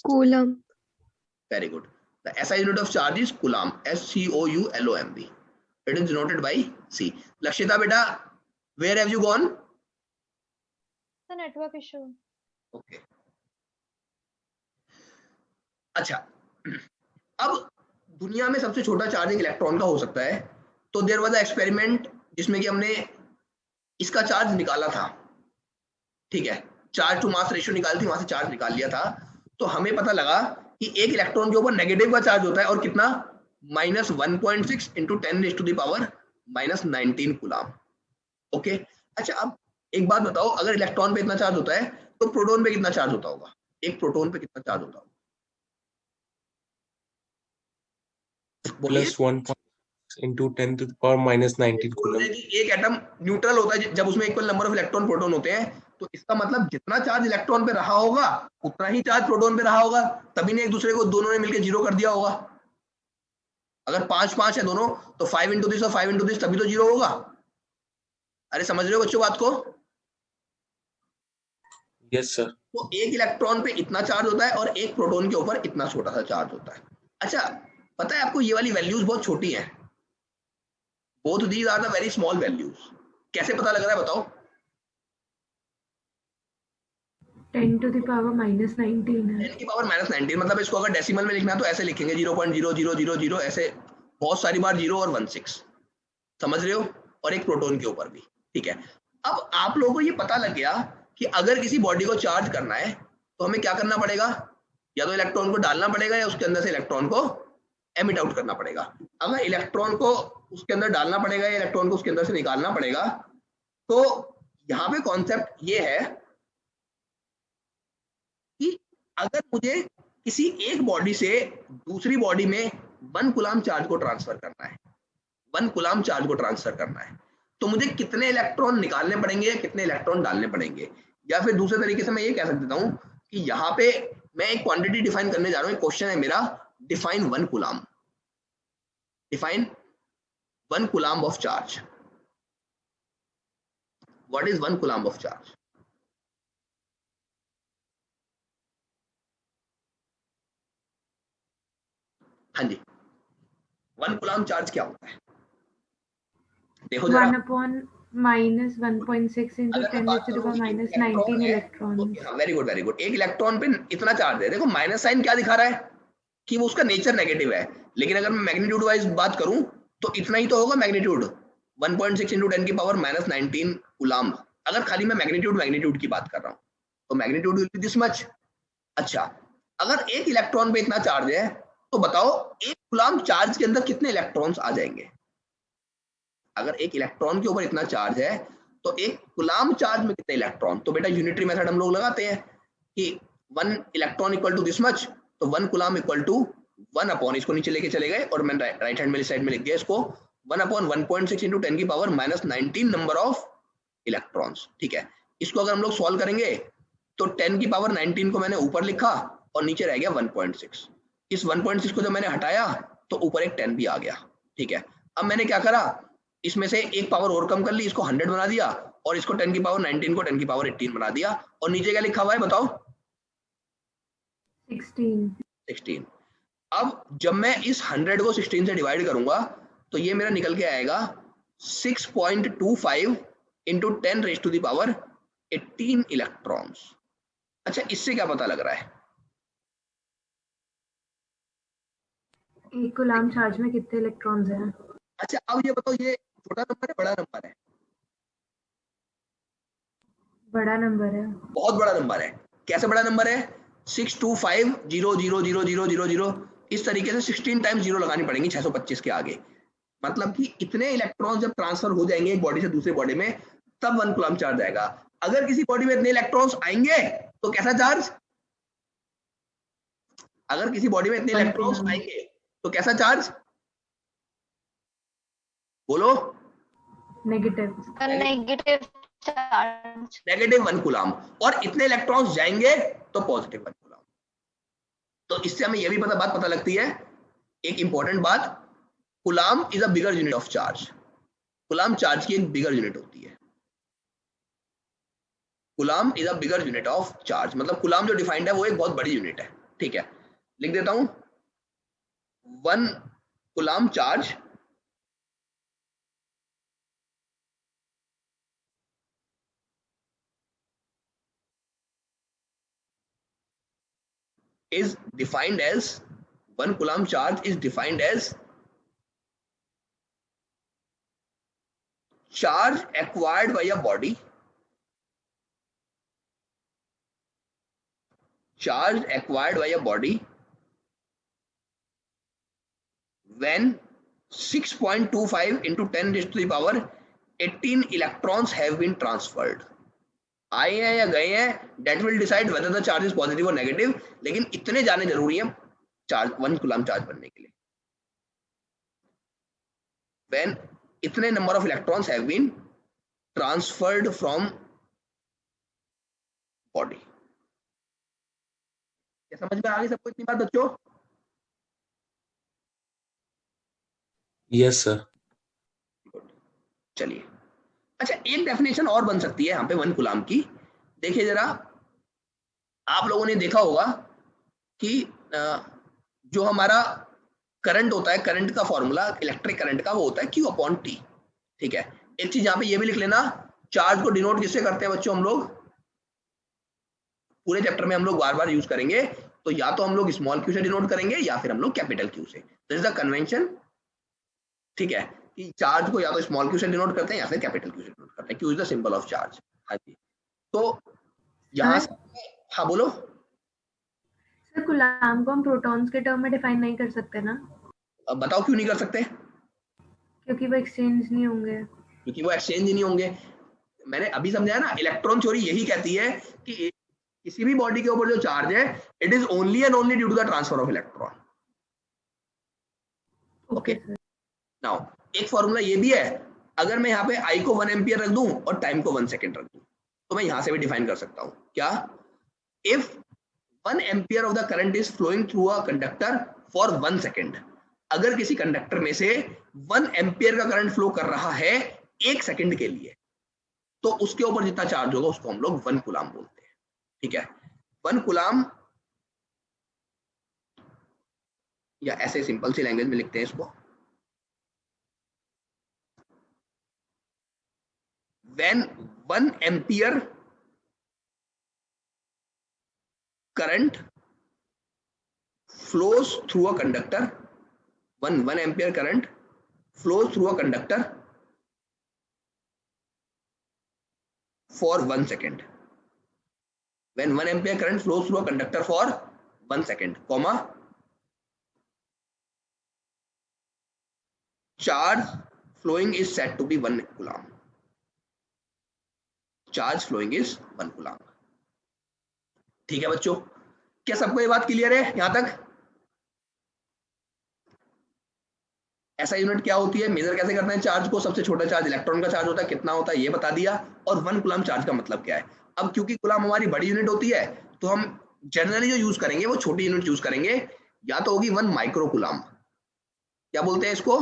[SPEAKER 5] Coulomb.
[SPEAKER 1] Very good. The SI unit of charge is coulomb, SCOULOMB। It is denoted by C। Lakshita बेटा, where have you gone?
[SPEAKER 5] The network issue.
[SPEAKER 1] Okay अच्छा, अब दुनिया में सबसे छोटा चार्ज एक इलेक्ट्रॉन का हो सकता है। तो देयर वाज अ एक्सपेरिमेंट जिसमें कि हमने इसका चार्ज निकाला था, ठीक है, चार्ज टू मास रेशियो निकाली थी, वहां से चार्ज निकाल लिया था। तो हमें पता लगा कि एक इलेक्ट्रॉन के ऊपर नेगेटिव का चार्ज होता है और कितना, -1.6 × 10⁻⁻19 कूलम। ओके अच्छा, अब एक बात बताओ, अगर इलेक्ट्रॉन पे इतना चार्ज होता है तो प्रोटॉन पे कितना चार्ज होता होगा? एक प्रोटॉन पे कितना चार्ज होता होगा?
[SPEAKER 2] Plus 1 into 10⁻⁻19 coulomb.
[SPEAKER 1] एक एटम न्यूट्रल होता है जब उसमें equal number of electron proton होते हैं, तो इसका मतलब जितना चार्ज इलेक्ट्रॉन पे रहा होगा उतना ही चार्ज प्रोटॉन पे रहा होगा, तभी ने एक दूसरे को दोनों ने मिलकर 0 कर दिया होगा। अगर 5-5 है दोनों तो 5 into this और 5 into this, तभी तो 0 होगा। अरे समझ रहे हो बच्चों बात को?
[SPEAKER 2] Yes sir.
[SPEAKER 1] तो एक इलेक्ट्रॉन पे इतना चार्ज होता है और एक प्रोटॉन के ऊपर इतना छोटा सा चार्ज होता है। अच्छा, पता है आपको ये वाली वैल्यूज बहुत छोटी हैं, both these are the very small values। कैसे पता लग रहा है बताओ?
[SPEAKER 3] 10⁻⁻19 है।
[SPEAKER 1] 10⁻⁻19 मतलब इसको अगर डेसिमल में लिखना है तो ऐसे लिखेंगे 0.0000, ऐसे बहुत सारी बार 0 और 16, समझ रहे हो? और एक प्रोटॉन के ऊपर भी, ठीक है। अब आप लोगों को ये पता लग गया कि अगर किसी बॉडी को चार्ज करना है तो हमें क्या करना पड़ेगा, या तो इलेक्ट्रॉन को डालना पड़ेगा या उसके अंदर से इलेक्ट्रॉन को एमिट आउट करना पड़ेगा। अगर इलेक्ट्रॉन को उसके अंदर डालना पड़ेगा या इलेक्ट्रॉन को उसके अंदर से निकालना पड़ेगा, तो यहाँ पे कॉन्सेप्ट ये है कि अगर मुझे किसी एक बॉडी से दूसरी बॉडी में 1 कूलम चार्ज को ट्रांसफर करना है, 1 कूलम चार्ज को ट्रांसफर करना है, तो मुझे कितने इलेक्ट्रॉन निकालने पड़ेंगे, कितने इलेक्ट्रॉन डालने पड़ेंगे? या फिर दूसरे तरीके से मैं ये कह सकता हूँ कि यहाँ पे मैं एक क्वांटिटी डिफाइन करने जा रहा हूँ। क्वेश्चन है मेरा, define 1 coulomb, define 1 coulomb of charge. What is 1 coulomb of charge? हाँ जी, 1 कूलम चार्ज क्या होता है? देखो जरा,
[SPEAKER 3] 1/-1.6 × 10⁻⁻19 electron.
[SPEAKER 1] Very good very good. एक इलेक्ट्रॉन पे इतना चार्ज है, देखो माइनस साइन क्या दिखा रहा है कि वो उसका नेचर नेगेटिव है, लेकिन अगर मैं मैग्नीट्यूड वाइज बात करूं तो इतना ही तो होगा मैग्नीट्यूड, 1.6 × 10⁻⁻19 कूलम। अगर खाली मैं मैग्नीट्यूड की बात कर रहा हूं तो magnitude will be this much. अच्छा, अगर एक इलेक्ट्रॉन पे इतना चार्ज है तो बताओ एक कूलम चार्ज के अंदर कितने इलेक्ट्रॉन्स आ जाएंगे? अगर एक इलेक्ट्रॉन के ऊपर इतना चार्ज है तो एक कूलम चार्ज में कितने इलेक्ट्रॉन? तो बेटा यूनिटरी मेथड हम लोग लगाते हैं कि 1 electron equal to this much, तो 1 कूलम इक्वल टू 1 अपॉन, इसको नीचे लेके चले गए और मैंने राइट हैंड वाली साइड में लिख दिया इसको 1 अपॉन 1.6 × 10⁻⁻19 नंबर ऑफ इलेक्ट्रॉन्स। ठीक है, इसको अगर हम लोग सॉल्व करेंगे तो 10⁻19 को मैंने ऊपर लिखा और नीचे रह गया 1.6। इस 1.6 को जब मैंने हटाया तो ऊपर एक 10 भी आ गया। ठीक है, अब मैंने क्या करा, इसमें से एक पावर और कम कर ली, इसको 100 बना दिया और इसको 10⁻19 को 10⁻18 बना दिया, और नीचे क्या लिखा हुआ है बताओ? 16। अब जब मैं इस 100 को 16 से डिवाइड करूंगा तो ये मेरा निकल के आएगा 6.25 × 10⁻18 इलेक्ट्रॉन्स। अच्छा, इससे क्या पता लग रहा है?
[SPEAKER 3] एक कूलम चार्ज में कितने इलेक्ट्रॉन्स हैं?
[SPEAKER 1] अच्छा, अब ये बताओ, ये छोटा नंबर है बड़ा नंबर है?
[SPEAKER 3] बड़ा नंबर है।
[SPEAKER 1] बहुत बड़ा नंबर है। कैसे बड़ा नंबर है? 625,000,000 इस तरीके से 16 टाइम्स 0 लगानी पड़ेंगी 625 के आगे। मतलब कि इतने इलेक्ट्रॉन जब ट्रांसफर हो जाएंगे एक बॉडी से दूसरे बॉडी में तब 1 कूलम चार्ज आएगा। अगर किसी बॉडी में इतने इलेक्ट्रॉन्स आएंगे तो कैसा चार्ज? अगर किसी बॉडी में इतने इलेक्ट्रॉन्स आएंगे तो कैसा चार्ज? बोलो।
[SPEAKER 3] नेगेटिव।
[SPEAKER 5] Negative charge.
[SPEAKER 1] -1 कूलाम, और इतने इलेक्ट्रॉन्स जाएंगे तो +1 कूलाम। तो इससे हमें यह भी बात पता लगती है, एक इंपॉर्टेंट बात, coulomb is a bigger unit of charge. Coulomb charge की एक बिगर यूनिट होती है। Coulomb is a bigger unit of charge, मतलब कूलाम जो डिफाइंड है वो एक बहुत बड़ी यूनिट है। ठीक है, लिख देता हूं, 1 coulomb charge is defined as 1 coulomb charge is defined as charge acquired by a body, charge acquired by a body when 6.25 into 10 raised to the power 18 electrons have been transferred। आए हैं या गए हैं, that will decide whether the charge is positive or negative, लेकिन इतने जाने जरूरी है चार्ज 1 कूलम चार्ज बनने के लिए। when इतने number of electrons have been transferred from body। क्या समझ में आ गई सबको इतनी बात बच्चों?
[SPEAKER 2] Yes sir.
[SPEAKER 1] चलिए, अच्छा एक डेफिनेशन और बन सकती है यहाँ पे 1 कूलम की। देखिए जरा, आप लोगों ने देखा होगा कि जो हमारा करंट होता है, करंट का फॉर्मूला इलेक्ट्रिक करंट का वो होता है Q/T। ठीक है, एक चीज यहाँ पे ये भी लिख लेना, चार्ज को डिनोट किससे करते हैं बच्चों हम लोग, पूरे चैप्टर में हम लोग बार बार यूज करेंगे, तो या तो हम लोग स्मॉल q से डिनोट करेंगे या फिर हम लोग कैपिटल Q से। This is the convention. ठीक है, कि चार्ज को या तो स्मॉल q से डिनोट करते हैं या फिर कैपिटल Q से डिनोट करते हैं। Q is the symbol of charge. हाँ जी, तो यहाँ से, हाँ बोलो।
[SPEAKER 3] सर कूलाम को हम प्रोटॉन्स के टर्म में डिफाइन नहीं कर सकते ना?
[SPEAKER 1] अब बताओ क्यों नहीं कर सकते?
[SPEAKER 3] क्योंकि वो एक्सचेंज नहीं होंगे।
[SPEAKER 1] क्योंकि वो एक्सचेंज ही नहीं होंगे। मैंने अभी समझाया ना, इलेक्ट्रॉन थ्योरी यही कहती है कि किसी भी बॉडी के ऊपर जो चार्ज है, it is only and only due to the transfer of electron. Okay, now एक फॉर्मूला ये भी है, अगर मैं यहाँ पे I को 1 एम्पियर रख दूं और टाइम को 1 सेकेंड रख दूं, तो मैं यहां से भी डिफाइन कर सकता हूं। क्या? If 1 ampere of the current is flowing through a conductor for 1 second, अगर किसी कंडक्टर में से 1 एम्पियर का करंट फ्लो कर रहा है 1 सेकेंड के लिए, तो उसके ऊपर जितना चार्ज होगा उसको हम लोग 1 कूलम बोलते हैं। ठीक है, 1 कूलम, या ऐसे सिंपल सी लैंग्वेज में लिखते हैं इसको, when 1 ampere current flows through a conductor, 1 ampere current flows through a conductor for 1 second, when 1 ampere current flows through a conductor for 1 second, comma, charge flowing is said to be 1 coulomb, charge following is 1 coulomb. ठीक है बच्चों, क्या सबको ये बात clear है यहां तक? ऐसा यूनिट क्या होती है, मेजर कैसे करते हैं चार्ज को, सबसे छोटा चार्ज इलेक्ट्रॉन का चार्ज होता है, कितना होता है ये बता दिया, और 1 कूलम चार्ज का मतलब क्या है। अब क्योंकि कूलम हमारी बड़ी यूनिट होती है, तो हम जनरली जो यूज करेंगे वो छोटी यूनिट यूज करेंगे, या तो होगी 1 माइक्रो कूलम। क्या बोलते हैं इसको?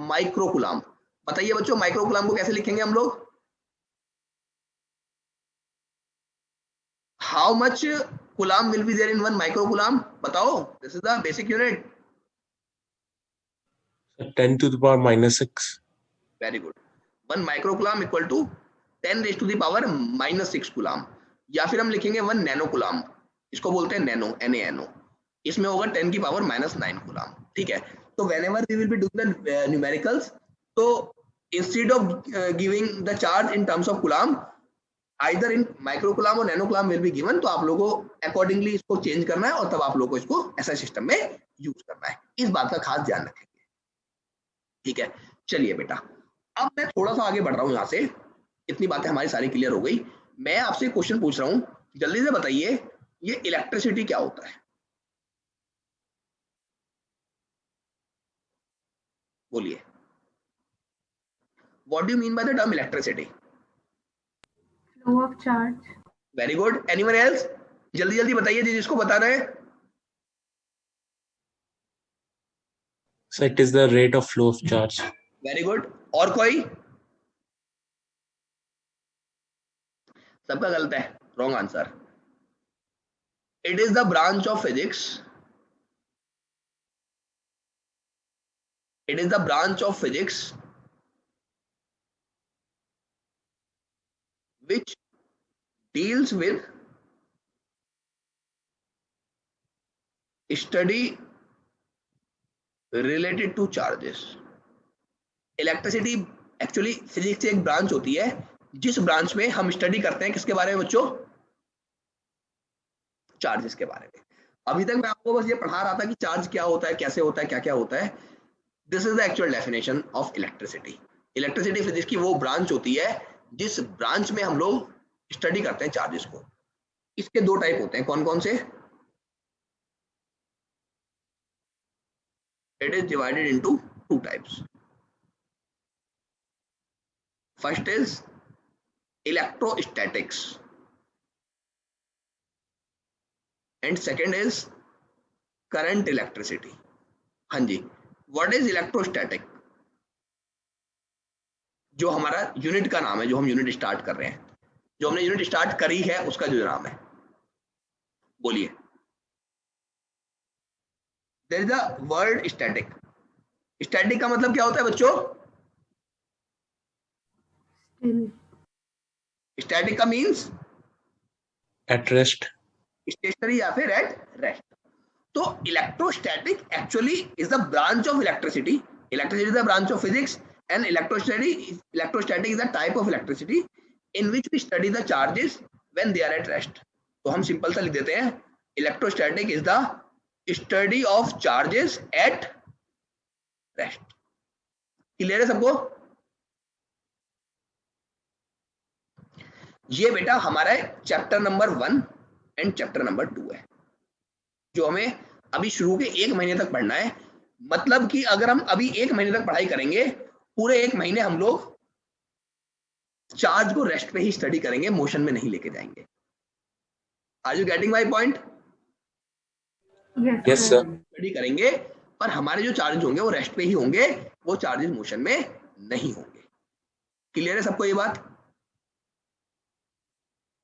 [SPEAKER 1] Micro coulomb. बताइए बच्चों, माइक्रो कूलम को कैसे लिखेंगे हम लोग? How much coulomb will be there in 1 microcoulomb? बताओ, this is the basic unit.
[SPEAKER 2] 10 to the power -6.
[SPEAKER 1] Very good. 1 microcoulomb equal to 10 raised to the power -6 coulomb, या फिर हम लिखेंगे 1 नैनोकूलम, इसको बोलते हैं नैनो, NaNO, इसमें होगा 10 की पावर -9 कूलम। ठीक है, तो whenever we will be doing the numericals, तो instead of giving the charge in terms of coulomb, either in microcoulomb और nanocoulomb will be given, तो आप लोगों को अकॉर्डिंगली इसको चेंज करना है और तब आप लोगों को इसको ऐसा सिस्टम में यूज करना है। इस बात का खास ध्यान रखेंगे। ठीक है, चलिए बेटा, अब मैं थोड़ा सा आगे बढ़ रहा हूं, यहां से इतनी बातें हमारी सारी क्लियर हो गई। मैं आपसे क्वेश्चन पूछ रहा हूं, जल्दी से बताइए, ये इलेक्ट्रिसिटी क्या होता है? बोलिए, what do you mean by the term electricity?
[SPEAKER 3] Flow of charge.
[SPEAKER 1] Very good. Anyone else? जल्दी जल्दी बताइए जिसको बताना है.
[SPEAKER 2] So it is the rate of flow of charge.
[SPEAKER 1] Very good. और कोई? सबका गलत है. Wrong answer. It is the branch of physics. It is the branch of physics which deals with study related to charges. Electricity actually physics की एक branch होती है जिस ब्रांच में हम स्टडी करते हैं किसके बारे में बच्चों? चार्जेस के बारे में. अभी तक मैं आपको बस ये पढ़ा रहा था कि चार्ज क्या होता है, कैसे होता है, क्या क्या होता है. This is the actual definition of electricity. Electricity physics की वो ब्रांच होती है जिस ब्रांच में हम लोग स्टडी करते हैं चार्जेस को. इसके दो टाइप होते हैं. कौन कौन से? It is divided into two types. First is electrostatics and second is current electricity. हाँ जी. What is electrostatic? जो हमारा यूनिट का नाम है, जो हम यूनिट स्टार्ट कर रहे हैं, जो हमने यूनिट स्टार्ट करी है उसका जो नाम है. बोलिए. There is the word static. Static का मतलब क्या होता है बच्चों?
[SPEAKER 3] Still.
[SPEAKER 1] स्टैटिक का मींस
[SPEAKER 2] At rest.
[SPEAKER 1] स्टेशनरी या फिर एट रेस्ट. तो electrostatic actually is the branch of electricity. Electricity is the branch of physics and electrostatic is a type of electricity in which we study the charges when they are at rest. तो हम simple सा लिख देते हैं electrostatic is the study of charges at rest. Clear है सबको? ये बेटा हमारा chapter number 1 and chapter number 2 है जो हमें अभी शुरू के 1 महीने तक पढ़ना है. मतलब कि अगर हम अभी 1 महीने तक पढ़ाई करेंगे, पूरे 1 महीने हम लोग चार्ज को रेस्ट पे ही स्टडी करेंगे, मोशन में नहीं लेके जाएंगे. Are you getting my point?
[SPEAKER 2] Yes sir.
[SPEAKER 1] Study करेंगे पर हमारे जो चार्जेस होंगे वो रेस्ट पे ही होंगे, वो चार्जेस मोशन में नहीं होंगे. क्लियर है सबको ये बात?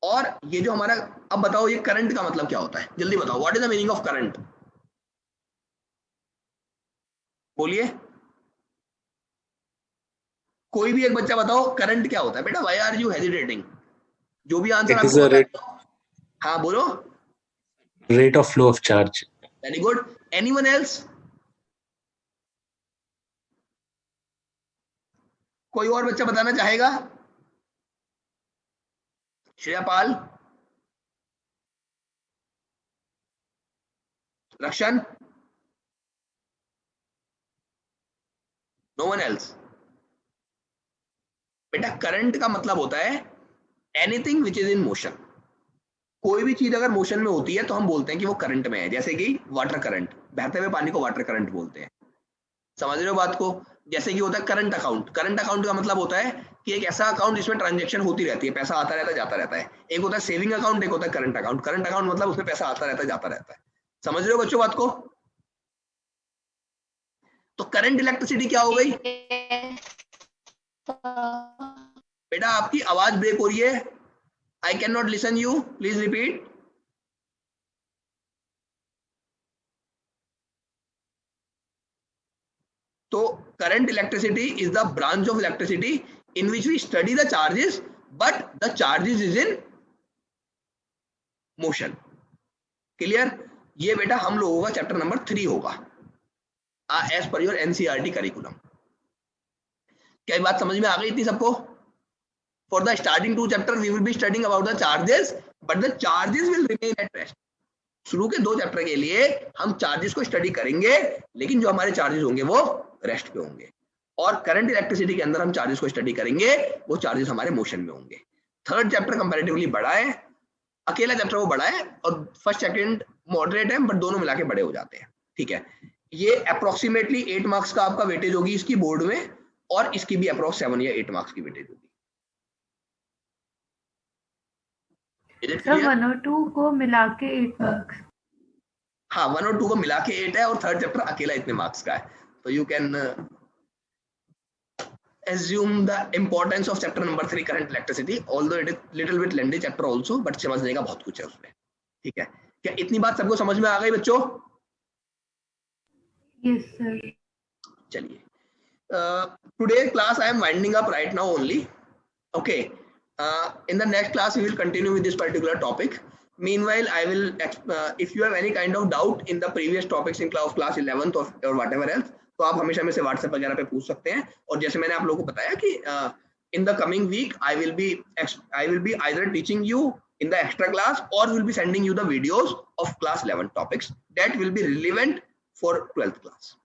[SPEAKER 1] और ये जो हमारा, अब बताओ ये करंट का मतलब क्या होता है? जल्दी बताओ. What is the meaning of current? बोलिए. कोई भी एक बच्चा बताओ करंट क्या होता है बेटा. Why are you hesitating? जो भी answer
[SPEAKER 2] It is the rate,
[SPEAKER 1] हाँ बोलो.
[SPEAKER 2] rate of flow of charge.
[SPEAKER 1] Very good. Anyone else? कोई और बच्चा बताना चाहेगा? श्रेया पाल, रक्षण, नो वन एल्स? बेटा करंट का मतलब होता है anything which is in motion. कोई भी चीज अगर मोशन में होती है तो हम बोलते हैं कि वो करंट में है. जैसे कि वाटर करंट, बहते हुए पानी को वाटर करंट बोलते हैं. समझ रहे हो बात को? जैसे कि होता है करंट अकाउंट. करंट अकाउंट का मतलब होता है कि एक ऐसा अकाउंट जिसमें ट्रांजैक्शन होती रहती है, पैसा आता रहता है जाता रहता है. एक होता है सेविंग अकाउंट, एक होता है करंट अकाउंट. करंट अकाउंट मतलब उसमें पैसा आता रहता है जाता रहता है. समझ रहे हो बच्चों बात को? तो करंट इलेक्ट्रिसिटी क्या हो गई? बेटा आपकी आवाज ब्रेक हो रही है. I can not listen you. Please repeat. तो current electricity is the branch of electricity in which we study the charges, but the charges is in motion. Clear? ये बेटा हम लोगों का चैप्टर नंबर 3 होगा as per your NCERT curriculum. क्या बात समझ में आ गई थी सबको? For the starting 2 chapter we will be studying about the charges, but the charges will remain at rest. शुरू के 2 चैप्टर के लिए हम चार्जेस को स्टडी करेंगे, लेकिन जो हमारे चार्जेस होंगे वो रेस्ट पे होंगे. और करंट इलेक्ट्रिसिटी के अंदर हम चार्जेस को स्टडी करेंगे, वो चार्जेस हमारे मोशन में होंगे. थर्ड चैप्टर कंपैरेटिवली बड़ा है, अकेला चैप्टर वो बड़ा है, और फर्स्ट सेकंड मॉडरेट है, बट दोनों मिला के बड़े हो जाते हैं. ठीक है. ये अप्रोक्सीमेटली 8 मार्क्स का आपका वेटेज होगी इसकी बोर्ड में, और इसकी भी अप्रोक्स 7 या 8 मार्क्स की वेटेज होगी. Is it
[SPEAKER 3] sir
[SPEAKER 1] clear?
[SPEAKER 3] 1 और 2 को मिला के 8 मार्क्स.
[SPEAKER 1] हाँ 1 और 2 को मिला के 8 है और थर्ड चैप्टर अकेला इतने मार्क्स का है. तो you can assume the importance of chapter number 3 current electricity, although it is little bit lengthy chapter also, but समझने का बहुत कुछ है उसमें. ठीक है, क्या इतनी बात सबको समझ में आ गई बच्चों?
[SPEAKER 3] Yes sir.
[SPEAKER 1] चलिए, today class I am winding up right now only. Okay, in the next class we will continue with this particular topic. Meanwhile I will if you have any kind of doubt in the previous topics in class 11th or whatever else, तो आप हमेशा में से WhatsApp वगैरह पे पूछ सकते हैं. और जैसे मैंने आप लोगों को बताया कि in the coming week I will be either teaching you in the extra class or will be sending you the videos of class 11 topics that will be relevant for 12th class.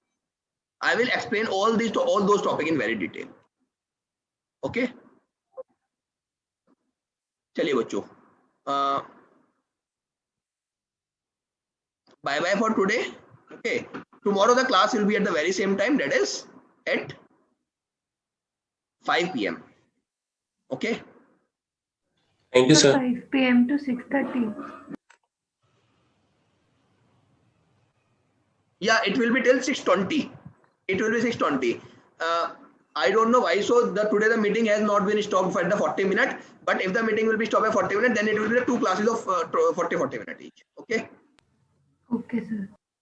[SPEAKER 1] I will explain all those topics in very detail. Okay. चलिए बच्चों, bye bye for today. Okay, tomorrow the class will be at the very same time, that is at 5 p.m. Okay.
[SPEAKER 2] Thank you,
[SPEAKER 3] So
[SPEAKER 2] sir.
[SPEAKER 3] 5 p.m. to 6:30.
[SPEAKER 1] Yeah, it will be till 6:20. It will be 6:20. I don't know why. So today the meeting has not been stopped for the 40 minutes. But if the meeting will be stopped at 40 minutes, then it will be the 2 classes of 40 minutes each. Okay.
[SPEAKER 3] Okay sir.